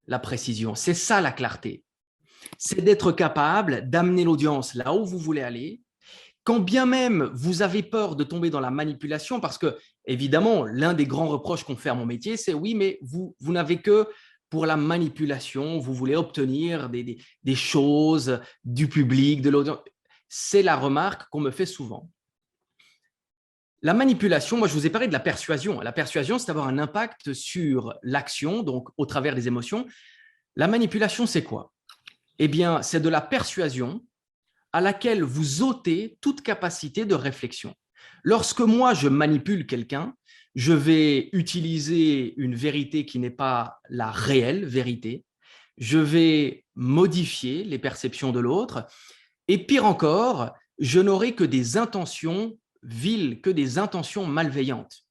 la précision, c'est ça la clarté. C'est d'être capable d'amener l'audience là où vous voulez aller. Quand bien même vous avez peur de tomber dans la manipulation, parce que évidemment, l'un des grands reproches qu'on fait à mon métier, c'est oui, mais vous n'avez que pour la manipulation, vous voulez obtenir des choses du public, de l'audience. C'est la remarque qu'on me fait souvent. La manipulation, moi je vous ai parlé de la persuasion. La persuasion, c'est d'avoir un impact sur l'action, donc au travers des émotions. La manipulation, c'est quoi? Eh bien, c'est de la persuasion à laquelle vous ôtez toute capacité de réflexion. Lorsque moi, je manipule quelqu'un, je vais utiliser une vérité qui n'est pas la réelle vérité. Je vais modifier les perceptions de l'autre. Et pire encore, je n'aurai que des intentions viles, que des intentions malveillantes.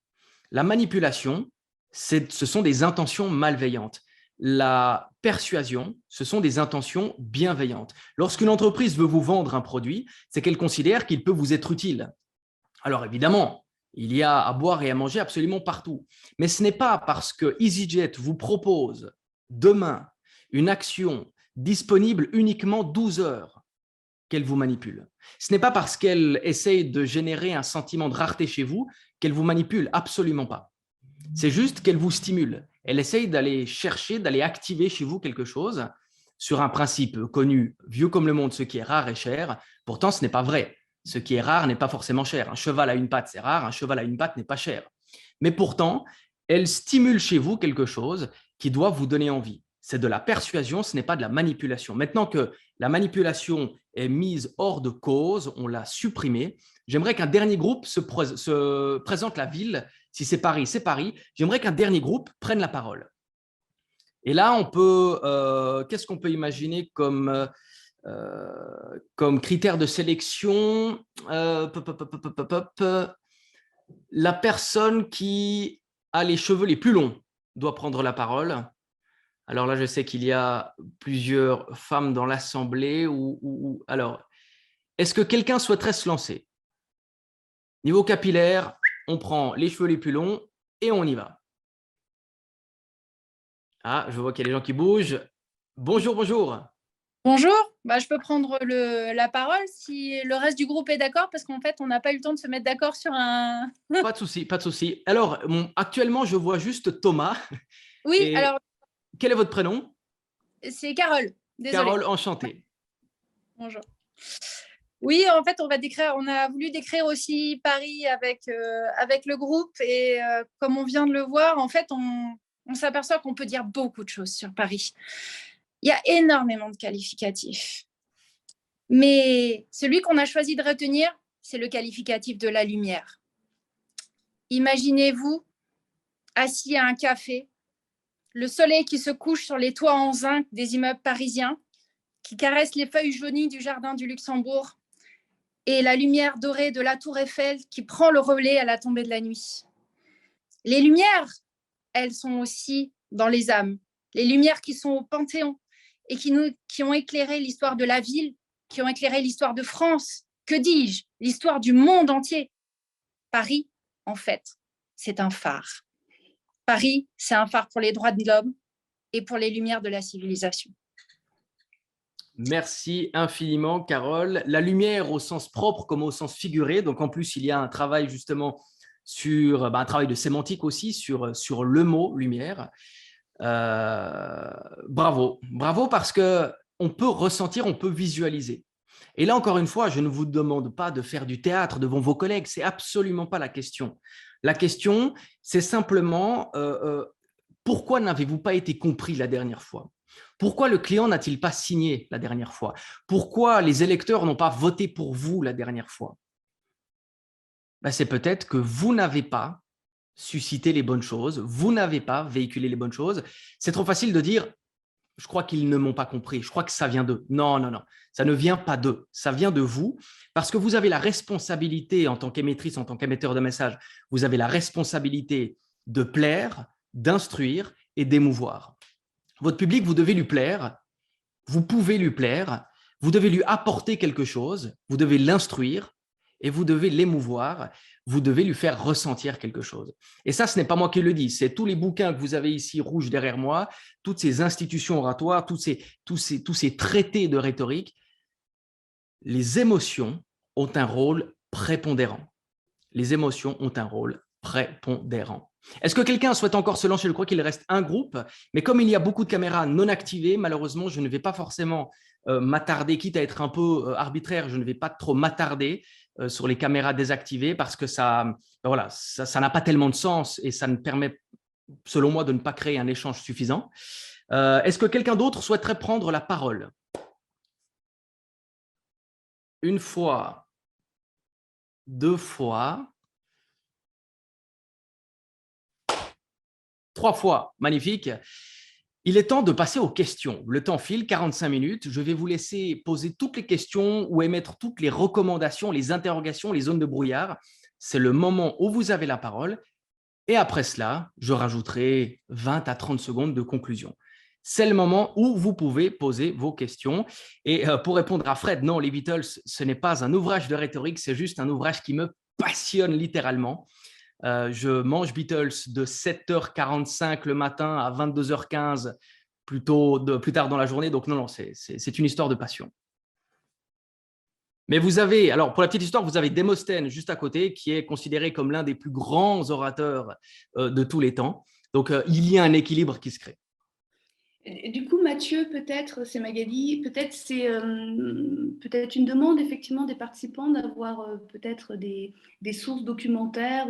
La manipulation, ce sont des intentions malveillantes. La persuasion, ce sont des intentions bienveillantes. Lorsqu'une entreprise veut vous vendre un produit, c'est qu'elle considère qu'il peut vous être utile. Alors évidemment, il y a à boire et à manger absolument partout. Mais ce n'est pas parce que EasyJet vous propose demain une action disponible uniquement 12 heures qu'elle vous manipule. Ce n'est pas parce qu'elle essaye de générer un sentiment de rareté chez vous qu'elle vous manipule, absolument pas. C'est juste qu'elle vous stimule. Elle essaye d'aller chercher, d'aller activer chez vous quelque chose sur un principe connu, vieux comme le monde, ce qui est rare est cher. Pourtant, ce n'est pas vrai. Ce qui est rare n'est pas forcément cher. Un cheval à une patte, c'est rare. Un cheval à une patte n'est pas cher. Mais pourtant, elle stimule chez vous quelque chose qui doit vous donner envie. C'est de la persuasion, ce n'est pas de la manipulation. Maintenant que la manipulation est mise hors de cause, on l'a supprimée, j'aimerais qu'un dernier groupe se présente la ville. Si c'est Paris, c'est Paris. J'aimerais qu'un dernier groupe prenne la parole. Et là, on peut, qu'est-ce qu'on peut imaginer comme critère de sélection? La personne qui a les cheveux les plus longs doit prendre la parole. Alors là, je sais qu'il y a plusieurs femmes dans l'assemblée. Alors, est-ce que quelqu'un souhaiterait se lancer? Niveau capillaire, on prend les cheveux les plus longs et on y va. Ah, je vois qu'il y a des gens qui bougent. Bonjour, bonjour. Bonjour, je peux prendre la parole si le reste du groupe est d'accord, parce qu'en fait, on n'a pas eu le temps de se mettre d'accord sur un… Pas de souci, pas de souci. Alors, actuellement, je vois juste Thomas. Oui, Et alors… Quel est votre prénom? C'est Carole, désolée. Carole, enchantée. Bonjour. Oui, en fait, on a voulu décrire aussi Paris avec le groupe et comme on vient de le voir, en fait, on s'aperçoit qu'on peut dire beaucoup de choses sur Paris. Il y a énormément de qualificatifs. Mais celui qu'on a choisi de retenir, c'est le qualificatif de la lumière. Imaginez-vous assis à un café, le soleil qui se couche sur les toits en zinc des immeubles parisiens, qui caresse les feuilles jaunies du jardin du Luxembourg, et la lumière dorée de la tour Eiffel qui prend le relais à la tombée de la nuit. Les lumières, elles sont aussi dans les âmes. Les lumières qui sont au Panthéon et qui ont éclairé l'histoire de la ville, qui ont éclairé l'histoire de France, que dis-je, l'histoire du monde entier. Paris, en fait, c'est un phare. Paris, c'est un phare pour les droits de l'homme et pour les lumières de la civilisation. Merci infiniment, Carole. La lumière au sens propre comme au sens figuré. Donc, en plus, il y a un travail justement sur un travail de sémantique aussi sur le mot lumière. Bravo, bravo parce qu'on peut ressentir, on peut visualiser. Et là, encore une fois, je ne vous demande pas de faire du théâtre devant vos collègues. Ce n'est absolument pas la question. La question, c'est simplement pourquoi n'avez-vous pas été compris la dernière fois? Pourquoi le client n'a-t-il pas signé la dernière fois? Pourquoi les électeurs n'ont pas voté pour vous la dernière fois? C'est peut-être que vous n'avez pas suscité les bonnes choses, vous n'avez pas véhiculé les bonnes choses. C'est trop facile de dire « je crois qu'ils ne m'ont pas compris, je crois que ça vient d'eux ». Non, non, non, ça ne vient pas d'eux, ça vient de vous parce que vous avez la responsabilité en tant qu'émettrice, en tant qu'émetteur de messages, vous avez la responsabilité de plaire, d'instruire et d'émouvoir. Votre public, vous devez lui plaire, vous pouvez lui plaire, vous devez lui apporter quelque chose, vous devez l'instruire et vous devez l'émouvoir, vous devez lui faire ressentir quelque chose. Et ça, ce n'est pas moi qui le dis, c'est tous les bouquins que vous avez ici rouges derrière moi, toutes ces institutions oratoires, tous ces traités de rhétorique. Les émotions ont un rôle prépondérant. Les émotions ont un rôle prépondérant. Est-ce que quelqu'un souhaite encore se lancer? Je crois qu'il reste un groupe, mais comme il y a beaucoup de caméras non activées, malheureusement, je ne vais pas forcément m'attarder, quitte à être un peu arbitraire, je ne vais pas trop m'attarder sur les caméras désactivées parce que ça n'a pas tellement de sens et ça ne permet, selon moi, de ne pas créer un échange suffisant. Est-ce que quelqu'un d'autre souhaiterait prendre la parole? Une fois, deux fois, trois fois, magnifique. Il est temps de passer aux questions. Le temps file, 45 minutes. Je vais vous laisser poser toutes les questions ou émettre toutes les recommandations, les interrogations, les zones de brouillard. C'est le moment où vous avez la parole. Et après cela, je rajouterai 20 à 30 secondes de conclusion. C'est le moment où vous pouvez poser vos questions. Et pour répondre à Fred, non, les Beatles, ce n'est pas un ouvrage de rhétorique, c'est juste un ouvrage qui me passionne littéralement. Je mange Beatles de 7h45 le matin à 22h15, plus tard dans la journée. Donc non, c'est une histoire de passion. Mais vous avez, alors pour la petite histoire, vous avez Démosthène juste à côté, qui est considéré comme l'un des plus grands orateurs de tous les temps. Donc il y a un équilibre qui se crée. Et du coup, Mathieu, peut-être, c'est Magali, peut-être c'est peut-être une demande effectivement des participants d'avoir peut-être des sources documentaires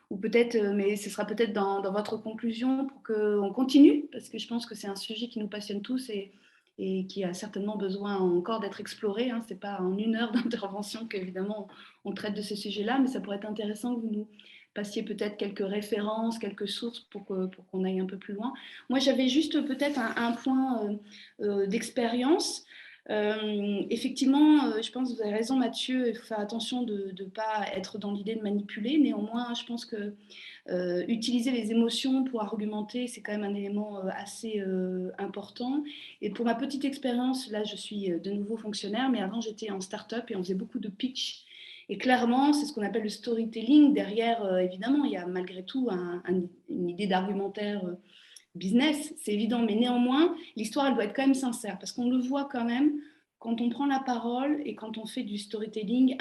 ou peut-être, mais ce sera peut-être dans votre conclusion pour qu'on continue, parce que je pense que c'est un sujet qui nous passionne tous et qui a certainement besoin encore d'être exploré. Hein. Ce n'est pas en 1 heure d'intervention qu'évidemment on traite de ce sujet-là, mais ça pourrait être intéressant que vous nous passiez peut-être quelques références, quelques sources pour qu'on aille un peu plus loin. Moi, j'avais juste peut-être un point d'expérience. Effectivement, je pense que vous avez raison, Mathieu, il faut faire attention de ne pas être dans l'idée de manipuler. Néanmoins, je pense que utiliser les émotions pour argumenter, c'est quand même un élément assez important. Et pour ma petite expérience, là, je suis de nouveau fonctionnaire, mais avant, j'étais en start-up et on faisait beaucoup de pitch. Et clairement, c'est ce qu'on appelle le storytelling. Derrière, évidemment, il y a malgré tout une idée d'argumentaire business, c'est évident. Mais néanmoins, l'histoire, elle doit être quand même sincère. Parce qu'on le voit quand même, quand on prend la parole et quand on fait du storytelling,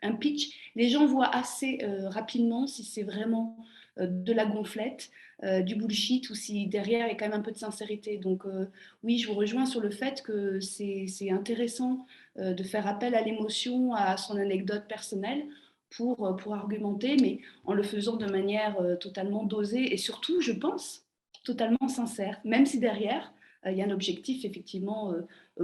un pitch, les gens voient assez rapidement si c'est vraiment de la gonflette, du bullshit, ou si derrière, il y a quand même un peu de sincérité. Donc oui, je vous rejoins sur le fait que c'est intéressant de faire appel à l'émotion, à son anecdote personnelle pour argumenter, mais en le faisant de manière totalement dosée et surtout, je pense, totalement sincère, même si derrière, il y a un objectif effectivement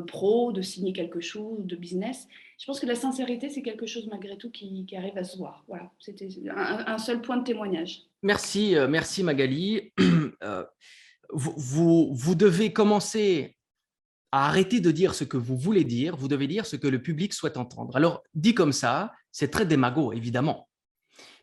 pro, de signer quelque chose, de business. Je pense que la sincérité, c'est quelque chose malgré tout qui arrive à se voir. Voilà, c'était un seul point de témoignage. Merci, merci Magali. Vous devez commencer à arrêter de dire ce que vous voulez dire, vous devez dire ce que le public souhaite entendre. Alors, dit comme ça, c'est très démago, évidemment.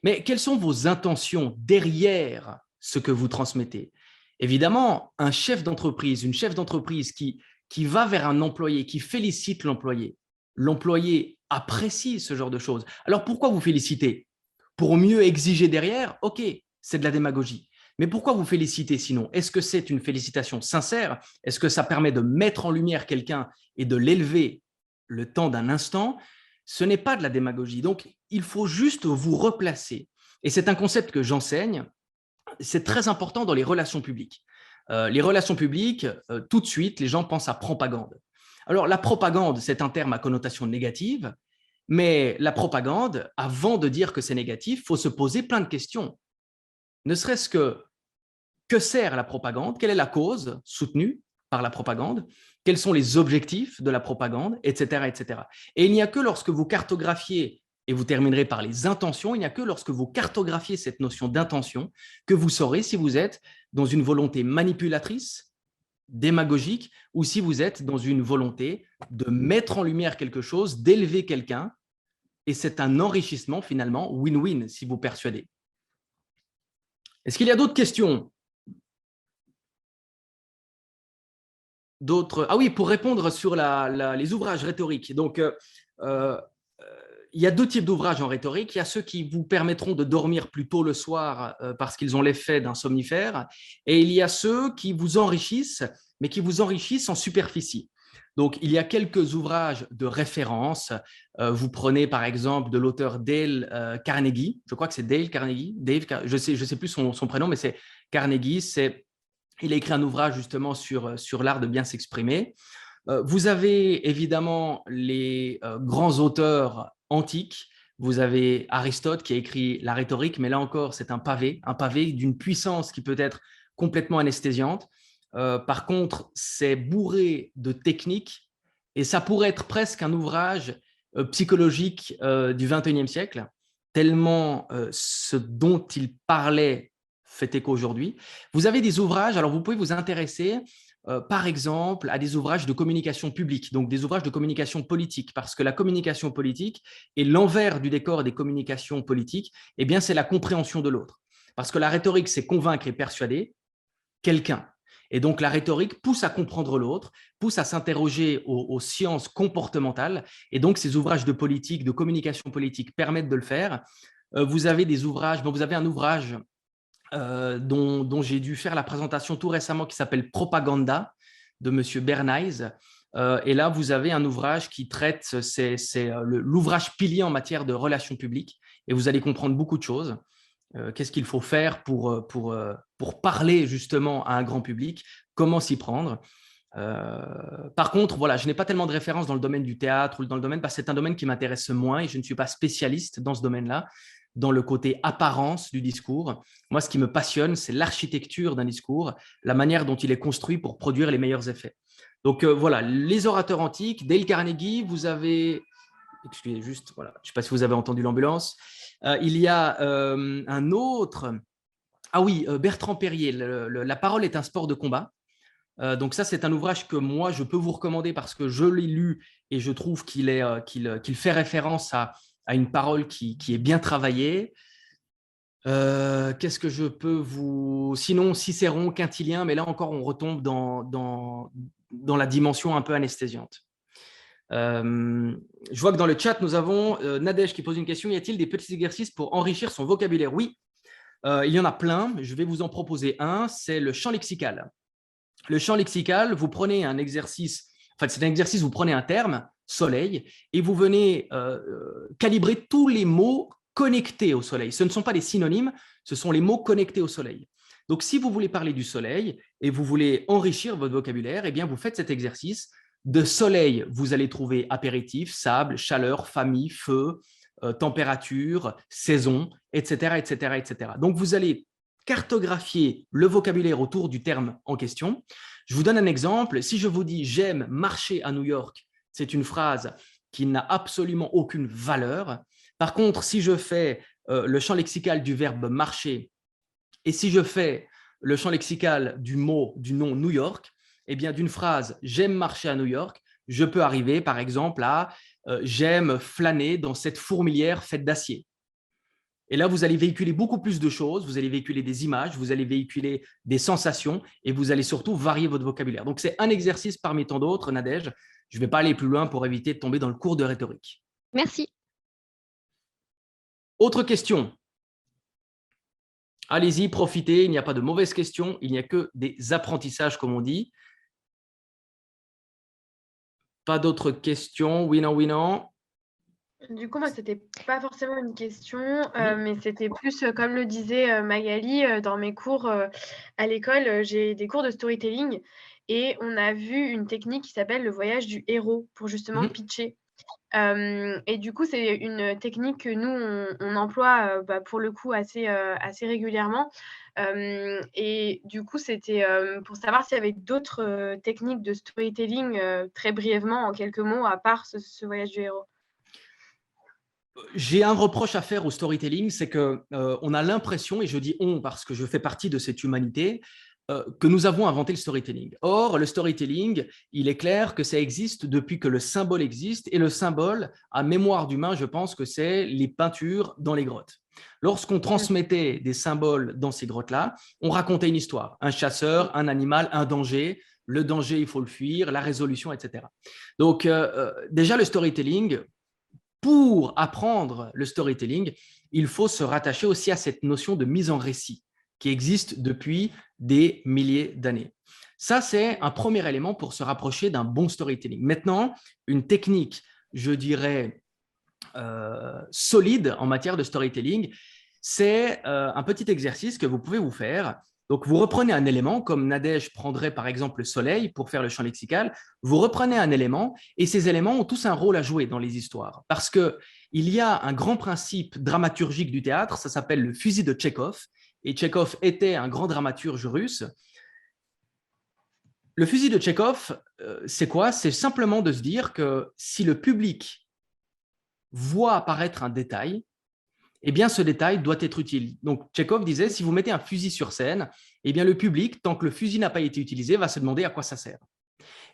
Mais quelles sont vos intentions derrière ce que vous transmettez? Évidemment, un chef d'entreprise, une chef d'entreprise qui va vers un employé, qui félicite l'employé, l'employé apprécie ce genre de choses. Alors, pourquoi vous félicitez? Pour mieux exiger derrière? Ok, c'est de la démagogie. Mais pourquoi vous félicitez sinon? Est-ce que c'est une félicitation sincère? Est-ce que ça permet de mettre en lumière quelqu'un et de l'élever le temps d'un instant? Ce n'est pas de la démagogie. Donc, il faut juste vous replacer. Et c'est un concept que j'enseigne. C'est très important dans les relations publiques. Les relations publiques, tout de suite, les gens pensent à propagande. Alors, la propagande, c'est un terme à connotation négative, mais la propagande, avant de dire que c'est négatif, il faut se poser plein de questions. Ne serait-ce que sert la propagande? Quelle est la cause soutenue par la propagande? Quels sont les objectifs de la propagande, etc., etc. Et il n'y a que lorsque vous cartographiez, et vous terminerez par les intentions, il n'y a que lorsque vous cartographiez cette notion d'intention que vous saurez si vous êtes dans une volonté manipulatrice, démagogique, ou si vous êtes dans une volonté de mettre en lumière quelque chose, d'élever quelqu'un, et c'est un enrichissement finalement win-win si vous persuadez. Est-ce qu'il y a d'autres questions? d'autres… Ah oui, pour répondre sur les ouvrages rhétoriques. Donc, il y a deux types d'ouvrages en rhétorique. Il y a ceux qui vous permettront de dormir plus tôt le soir parce qu'ils ont l'effet d'un somnifère. Et il y a ceux qui vous enrichissent, mais qui vous enrichissent en superficie. Donc, il y a quelques ouvrages de référence. Vous prenez par exemple de l'auteur Dale Carnegie. Je crois que c'est Dale Carnegie. Je sais plus son prénom, mais c'est Carnegie. Il a écrit un ouvrage justement sur l'art de bien s'exprimer. Vous avez évidemment les grands auteurs antiques. Vous avez Aristote qui a écrit la rhétorique, mais là encore, c'est un pavé d'une puissance qui peut être complètement anesthésiante. Par contre, c'est bourré de techniques et ça pourrait être presque un ouvrage psychologique du XXIe siècle, tellement ce dont il parlait fait écho aujourd'hui. Vous avez des ouvrages, alors vous pouvez vous intéresser par exemple à des ouvrages de communication publique, donc des ouvrages de communication politique, parce que la communication politique et l'envers du décor des communications politiques, eh bien, c'est la compréhension de l'autre. Parce que la rhétorique, c'est convaincre et persuader quelqu'un. Et donc, la rhétorique pousse à comprendre l'autre, pousse à s'interroger aux sciences comportementales. Et donc, ces ouvrages de politique, de communication politique permettent de le faire. Vous avez des ouvrages, vous avez un ouvrage dont j'ai dû faire la présentation tout récemment qui s'appelle Propaganda de M. Bernays. Et là, vous avez un ouvrage qui traite, c'est l'ouvrage pilier en matière de relations publiques. Et vous allez comprendre beaucoup de choses. Qu'est-ce qu'il faut faire pour parler justement à un grand public, comment s'y prendre. Par contre, voilà, je n'ai pas tellement de références dans le domaine du théâtre ou dans le domaine, parce que c'est un domaine qui m'intéresse moins et je ne suis pas spécialiste dans ce domaine-là, dans le côté apparence du discours. Moi, ce qui me passionne, c'est l'architecture d'un discours, la manière dont il est construit pour produire les meilleurs effets. Donc voilà, les orateurs antiques, Dale Carnegie, vous avez… Excusez juste, voilà, je ne sais pas si vous avez entendu l'ambulance. Il y a un autre… Ah oui, Bertrand Perrier, La parole est un sport de combat. Donc ça, c'est un ouvrage que moi, je peux vous recommander parce que je l'ai lu et je trouve qu'il fait référence à une parole qui est bien travaillée. Qu'est-ce que je peux vous… Sinon, Cicéron, Quintilien, mais là encore, on retombe dans la dimension un peu anesthésiante. Je vois que dans le chat, nous avons Nadège qui pose une question. Y a-t-il des petits exercices pour enrichir son vocabulaire? Oui, il y en a plein. Je vais vous en proposer un. C'est le champ lexical. Le champ lexical, vous prenez un exercice, enfin, c'est un exercice, vous prenez un terme, soleil, et vous venez calibrer tous les mots connectés au soleil. Ce ne sont pas des synonymes, ce sont les mots connectés au soleil. Donc, si vous voulez parler du soleil et vous voulez enrichir votre vocabulaire, eh bien, vous faites cet exercice. De soleil, vous allez trouver apéritif, sable, chaleur, famille, feu, température, saison, etc., etc., etc. Donc, vous allez cartographier le vocabulaire autour du terme en question. Je vous donne un exemple. Si je vous dis « j'aime marcher à New York », c'est une phrase qui n'a absolument aucune valeur. Par contre, si je fais le champ lexical du verbe « marcher » et si je fais le champ lexical du nom New York, eh bien, d'une phrase « j'aime marcher à New York », je peux arriver, par exemple, à « j'aime flâner dans cette fourmilière faite d'acier ». Et là, vous allez véhiculer beaucoup plus de choses, vous allez véhiculer des images, vous allez véhiculer des sensations et vous allez surtout varier votre vocabulaire. Donc, c'est un exercice parmi tant d'autres, Nadège. Je ne vais pas aller plus loin pour éviter de tomber dans le cours de rhétorique. Merci. Autre question? Allez-y, profitez, il n'y a pas de mauvaises questions, il n'y a que des apprentissages, comme on dit. Pas d'autres questions? Oui, non, oui, non. Du coup, moi, ce n'était pas forcément une question, mais c'était plus, comme le disait Magali, dans mes cours à l'école, j'ai des cours de storytelling et on a vu une technique qui s'appelle le voyage du héros pour justement pitcher. Et du coup, c'est une technique que nous, on emploie pour le coup assez régulièrement. Et du coup, c'était pour savoir s'il y avait d'autres techniques de storytelling, très brièvement, en quelques mots, à part ce voyage du héros. J'ai un reproche à faire au storytelling, c'est qu'on a l'impression, et je dis on parce que je fais partie de cette humanité, que nous avons inventé le storytelling. Or, le storytelling, il est clair que ça existe depuis que le symbole existe, et le symbole, à mémoire d'humain, je pense que c'est les peintures dans les grottes. Lorsqu'on transmettait des symboles dans ces grottes-là, on racontait une histoire, un chasseur, un animal, un danger, le danger, il faut le fuir, la résolution, etc. Donc, déjà, le storytelling, pour apprendre le storytelling, il faut se rattacher aussi à cette notion de mise en récit qui existe depuis des milliers d'années. Ça, c'est un premier élément pour se rapprocher d'un bon storytelling. Maintenant, une technique, je dirais, solide en matière de storytelling, c'est un petit exercice que vous pouvez vous faire. Donc, vous reprenez un élément, comme Nadège prendrait par exemple le soleil pour faire le champ lexical. Vous reprenez un élément et ces éléments ont tous un rôle à jouer dans les histoires. Parce qu'il y a un grand principe dramaturgique du théâtre, ça s'appelle le fusil de Tchekhov. Et Tchekhov était un grand dramaturge russe. Le fusil de Tchekhov, c'est quoi? C'est simplement de se dire que si le public voit apparaître un détail, eh bien, ce détail doit être utile. Donc, Tchekhov disait, si vous mettez un fusil sur scène, eh bien, le public, tant que le fusil n'a pas été utilisé, va se demander à quoi ça sert.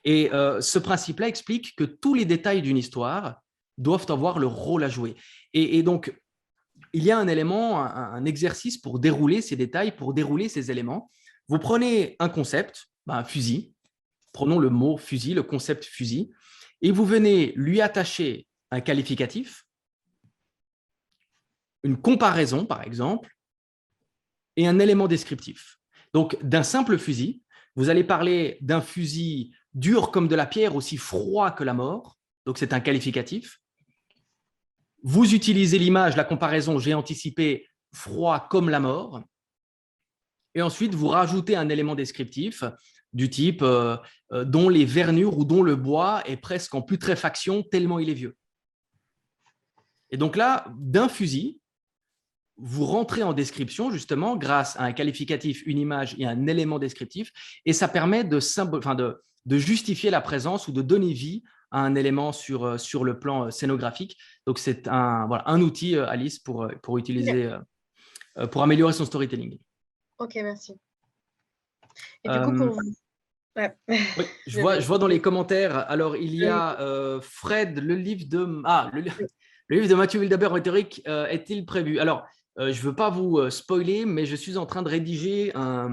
Et ce principe-là explique que tous les détails d'une histoire doivent avoir leur rôle à jouer. Et donc, il y a un élément, un exercice pour dérouler ces détails, pour dérouler ces éléments. Vous prenez un concept, un fusil, prenons le mot fusil, le concept fusil, et vous venez lui attacher un qualificatif, une comparaison, par exemple, et un élément descriptif. Donc, d'un simple fusil, vous allez parler d'un fusil dur comme de la pierre, aussi froid que la mort. Donc, c'est un qualificatif. Vous utilisez l'image, la comparaison, j'ai anticipé, froid comme la mort. Et ensuite, vous rajoutez un élément descriptif du type dont les vernures ou dont le bois est presque en putréfaction tellement il est vieux. Et donc là, d'un fusil, vous rentrez en description justement grâce à un qualificatif, une image et un élément descriptif, et ça permet de justifier la présence ou de donner vie à un élément sur le plan scénographique. Donc, c'est un outil, Alice, pour utiliser, pour améliorer son storytelling. Ok, merci. Et du coup, pour vous… Ouais. Oui, je vois dans les commentaires, alors il y a Fred, le livre de Mathieu Wildaber en rhétorique est-il prévu? Alors, je ne veux pas vous spoiler, mais je suis en train de rédiger un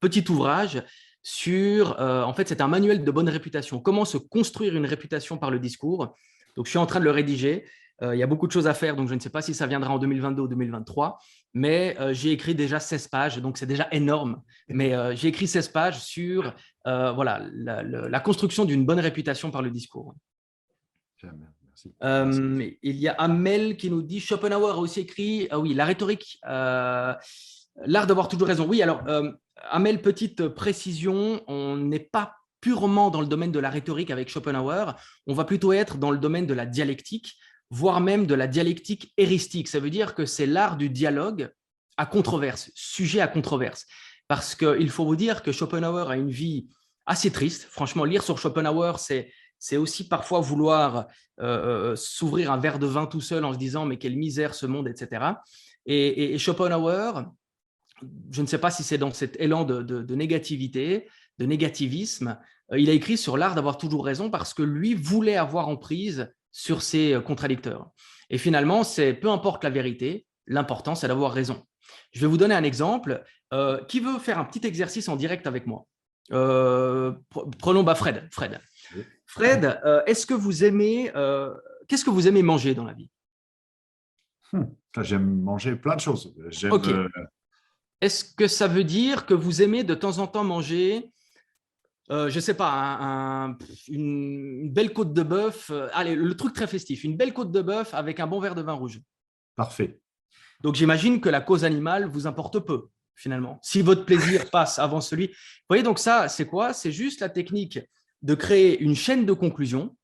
petit ouvrage sur, en fait, c'est un manuel de bonne réputation. Comment se construire une réputation par le discours. Donc, je suis en train de le rédiger. Il y a beaucoup de choses à faire, donc je ne sais pas si ça viendra en 2022 ou 2023, mais j'ai écrit déjà 16 pages, donc c'est déjà énorme. Mais j'ai écrit 16 pages sur la construction d'une bonne réputation par le discours. Merci. Il y a Amel qui nous dit Schopenhauer a aussi écrit oui, la rhétorique, l'art d'avoir toujours raison. Oui, alors Amel, petite précision, on n'est pas purement dans le domaine de la rhétorique avec Schopenhauer, on va plutôt être dans le domaine de la dialectique, voire même de la dialectique héristique. Ça veut dire que c'est l'art du dialogue à controverse, sujet à controverse. Parce qu'il faut vous dire que Schopenhauer a une vie assez triste. Franchement, lire sur Schopenhauer, c'est aussi parfois vouloir s'ouvrir un verre de vin tout seul en se disant « mais quelle misère ce monde », etc. Et Schopenhauer, je ne sais pas si c'est dans cet élan de négativité, de négativisme, il a écrit sur l'art d'avoir toujours raison parce que lui voulait avoir emprise sur ses contradicteurs. Et finalement, c'est peu importe la vérité, l'important, c'est d'avoir raison. Je vais vous donner un exemple. Qui veut faire un petit exercice en direct avec moi? Prenons Fred. Fred, est-ce que vous aimez, qu'est-ce que vous aimez manger dans la vie? J'aime manger plein de choses. Ok. Est-ce que ça veut dire que vous aimez de temps en temps manger, je ne sais pas, une belle côte de bœuf, allez, le truc très festif, une belle côte de bœuf avec un bon verre de vin rouge? Parfait. Donc, j'imagine que la cause animale vous importe peu, finalement, si votre plaisir passe avant celui… Vous voyez, donc ça, c'est quoi? C'est juste la technique de créer une chaîne de conclusion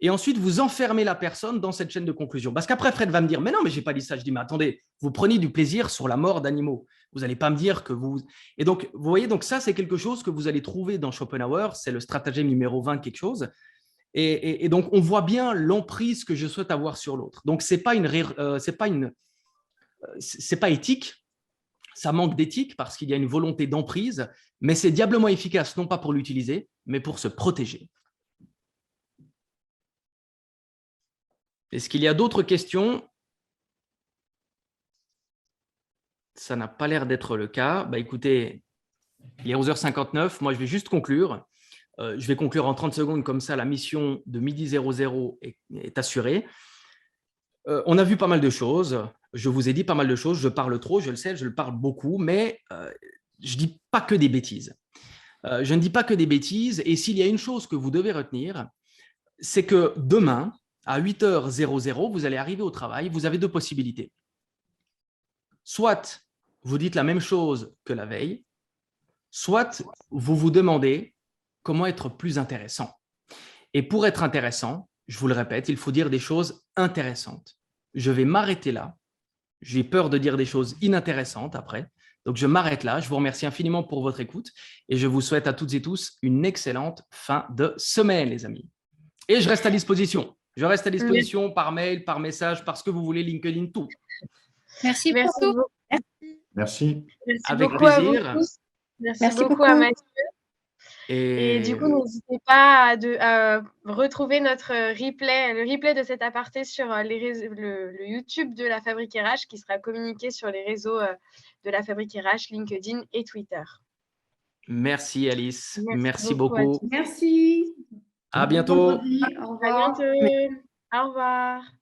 et ensuite vous enfermez la personne dans cette chaîne de conclusion. Parce qu'après, Fred va me dire « mais non, mais je n'ai pas dit ça ». Je dis « mais attendez, vous prenez du plaisir sur la mort d'animaux. Vous n'allez pas me dire que vous… » Et donc, vous voyez, donc ça, c'est quelque chose que vous allez trouver dans Schopenhauer, c'est le stratagème numéro 20 quelque chose. Et donc, on voit bien l'emprise que je souhaite avoir sur l'autre. Donc, ce n'est pas éthique, ça manque d'éthique parce qu'il y a une volonté d'emprise, mais c'est diablement efficace, non pas pour l'utiliser, mais pour se protéger. Est-ce qu'il y a d'autres questions? Ça n'a pas l'air d'être le cas. Écoutez, Il est 11h59. Moi, je vais juste conclure. Je vais conclure en 30 secondes, comme ça, la mission de midi 00 est assurée. On a vu pas mal de choses. Je vous ai dit pas mal de choses. Je parle trop, je le sais, je le parle beaucoup, mais je ne dis pas que des bêtises. Je ne dis pas que des bêtises. Et s'il y a une chose que vous devez retenir, c'est que demain, à 8h00, vous allez arriver au travail. Vous avez deux possibilités. Soit vous dites la même chose que la veille, soit vous vous demandez comment être plus intéressant. Et pour être intéressant, je vous le répète, il faut dire des choses intéressantes. Je vais m'arrêter là. J'ai peur de dire des choses inintéressantes après. Donc, je m'arrête là. Je vous remercie infiniment pour votre écoute et je vous souhaite à toutes et tous une excellente fin de semaine, les amis. Et je reste à disposition. Je reste à disposition par mail, par message, par ce que vous voulez, LinkedIn, tout. Merci Merci beaucoup. beaucoup. Merci. Merci Avec beaucoup à vous plaisir. tous. Merci Merci beaucoup beaucoup. à Mathieu. Et Et du coup, n'hésitez pas à retrouver notre replay, le replay de cet aparté sur le YouTube de la Fabrique RH qui sera communiqué sur les réseaux de la Fabrique RH, LinkedIn et Twitter. merci Alice. Merci beaucoup à beaucoup. tous. Merci. À bientôt. Vendredi. Au revoir. À bientôt. Au revoir.